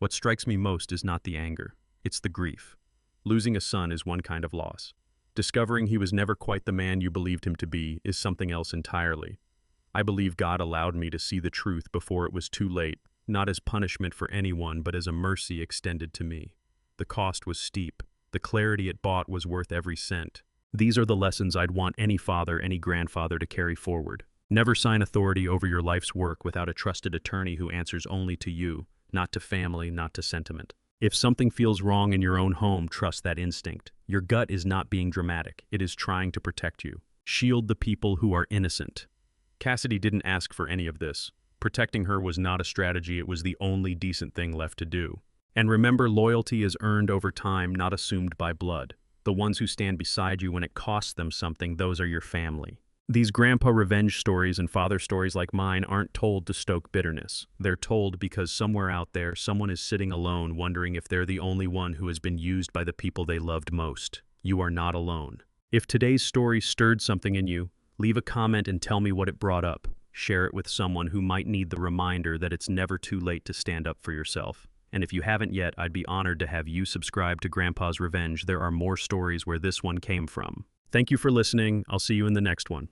What strikes me most is not the anger, it's the grief. Losing a son is one kind of loss. Discovering he was never quite the man you believed him to be is something else entirely. I believe God allowed me to see the truth before it was too late, not as punishment for anyone, but as a mercy extended to me. The cost was steep. The clarity it bought was worth every cent. These are the lessons I'd want any father, any grandfather to carry forward. Never sign authority over your life's work without a trusted attorney who answers only to you, not to family, not to sentiment. If something feels wrong in your own home, trust that instinct. Your gut is not being dramatic. It is trying to protect you. Shield the people who are innocent. Cassidy didn't ask for any of this. Protecting her was not a strategy, it was the only decent thing left to do. And remember, loyalty is earned over time, not assumed by blood. The ones who stand beside you when it costs them something, those are your family. These grandpa revenge stories and father stories like mine aren't told to stoke bitterness. They're told because somewhere out there, someone is sitting alone wondering if they're the only one who has been used by the people they loved most. You are not alone. If today's story stirred something in you, leave a comment and tell me what it brought up. Share it with someone who might need the reminder that it's never too late to stand up for yourself. And if you haven't yet, I'd be honored to have you subscribe to Grandpa's Revenge. There are more stories where this one came from. Thank you for listening. I'll see you in the next one.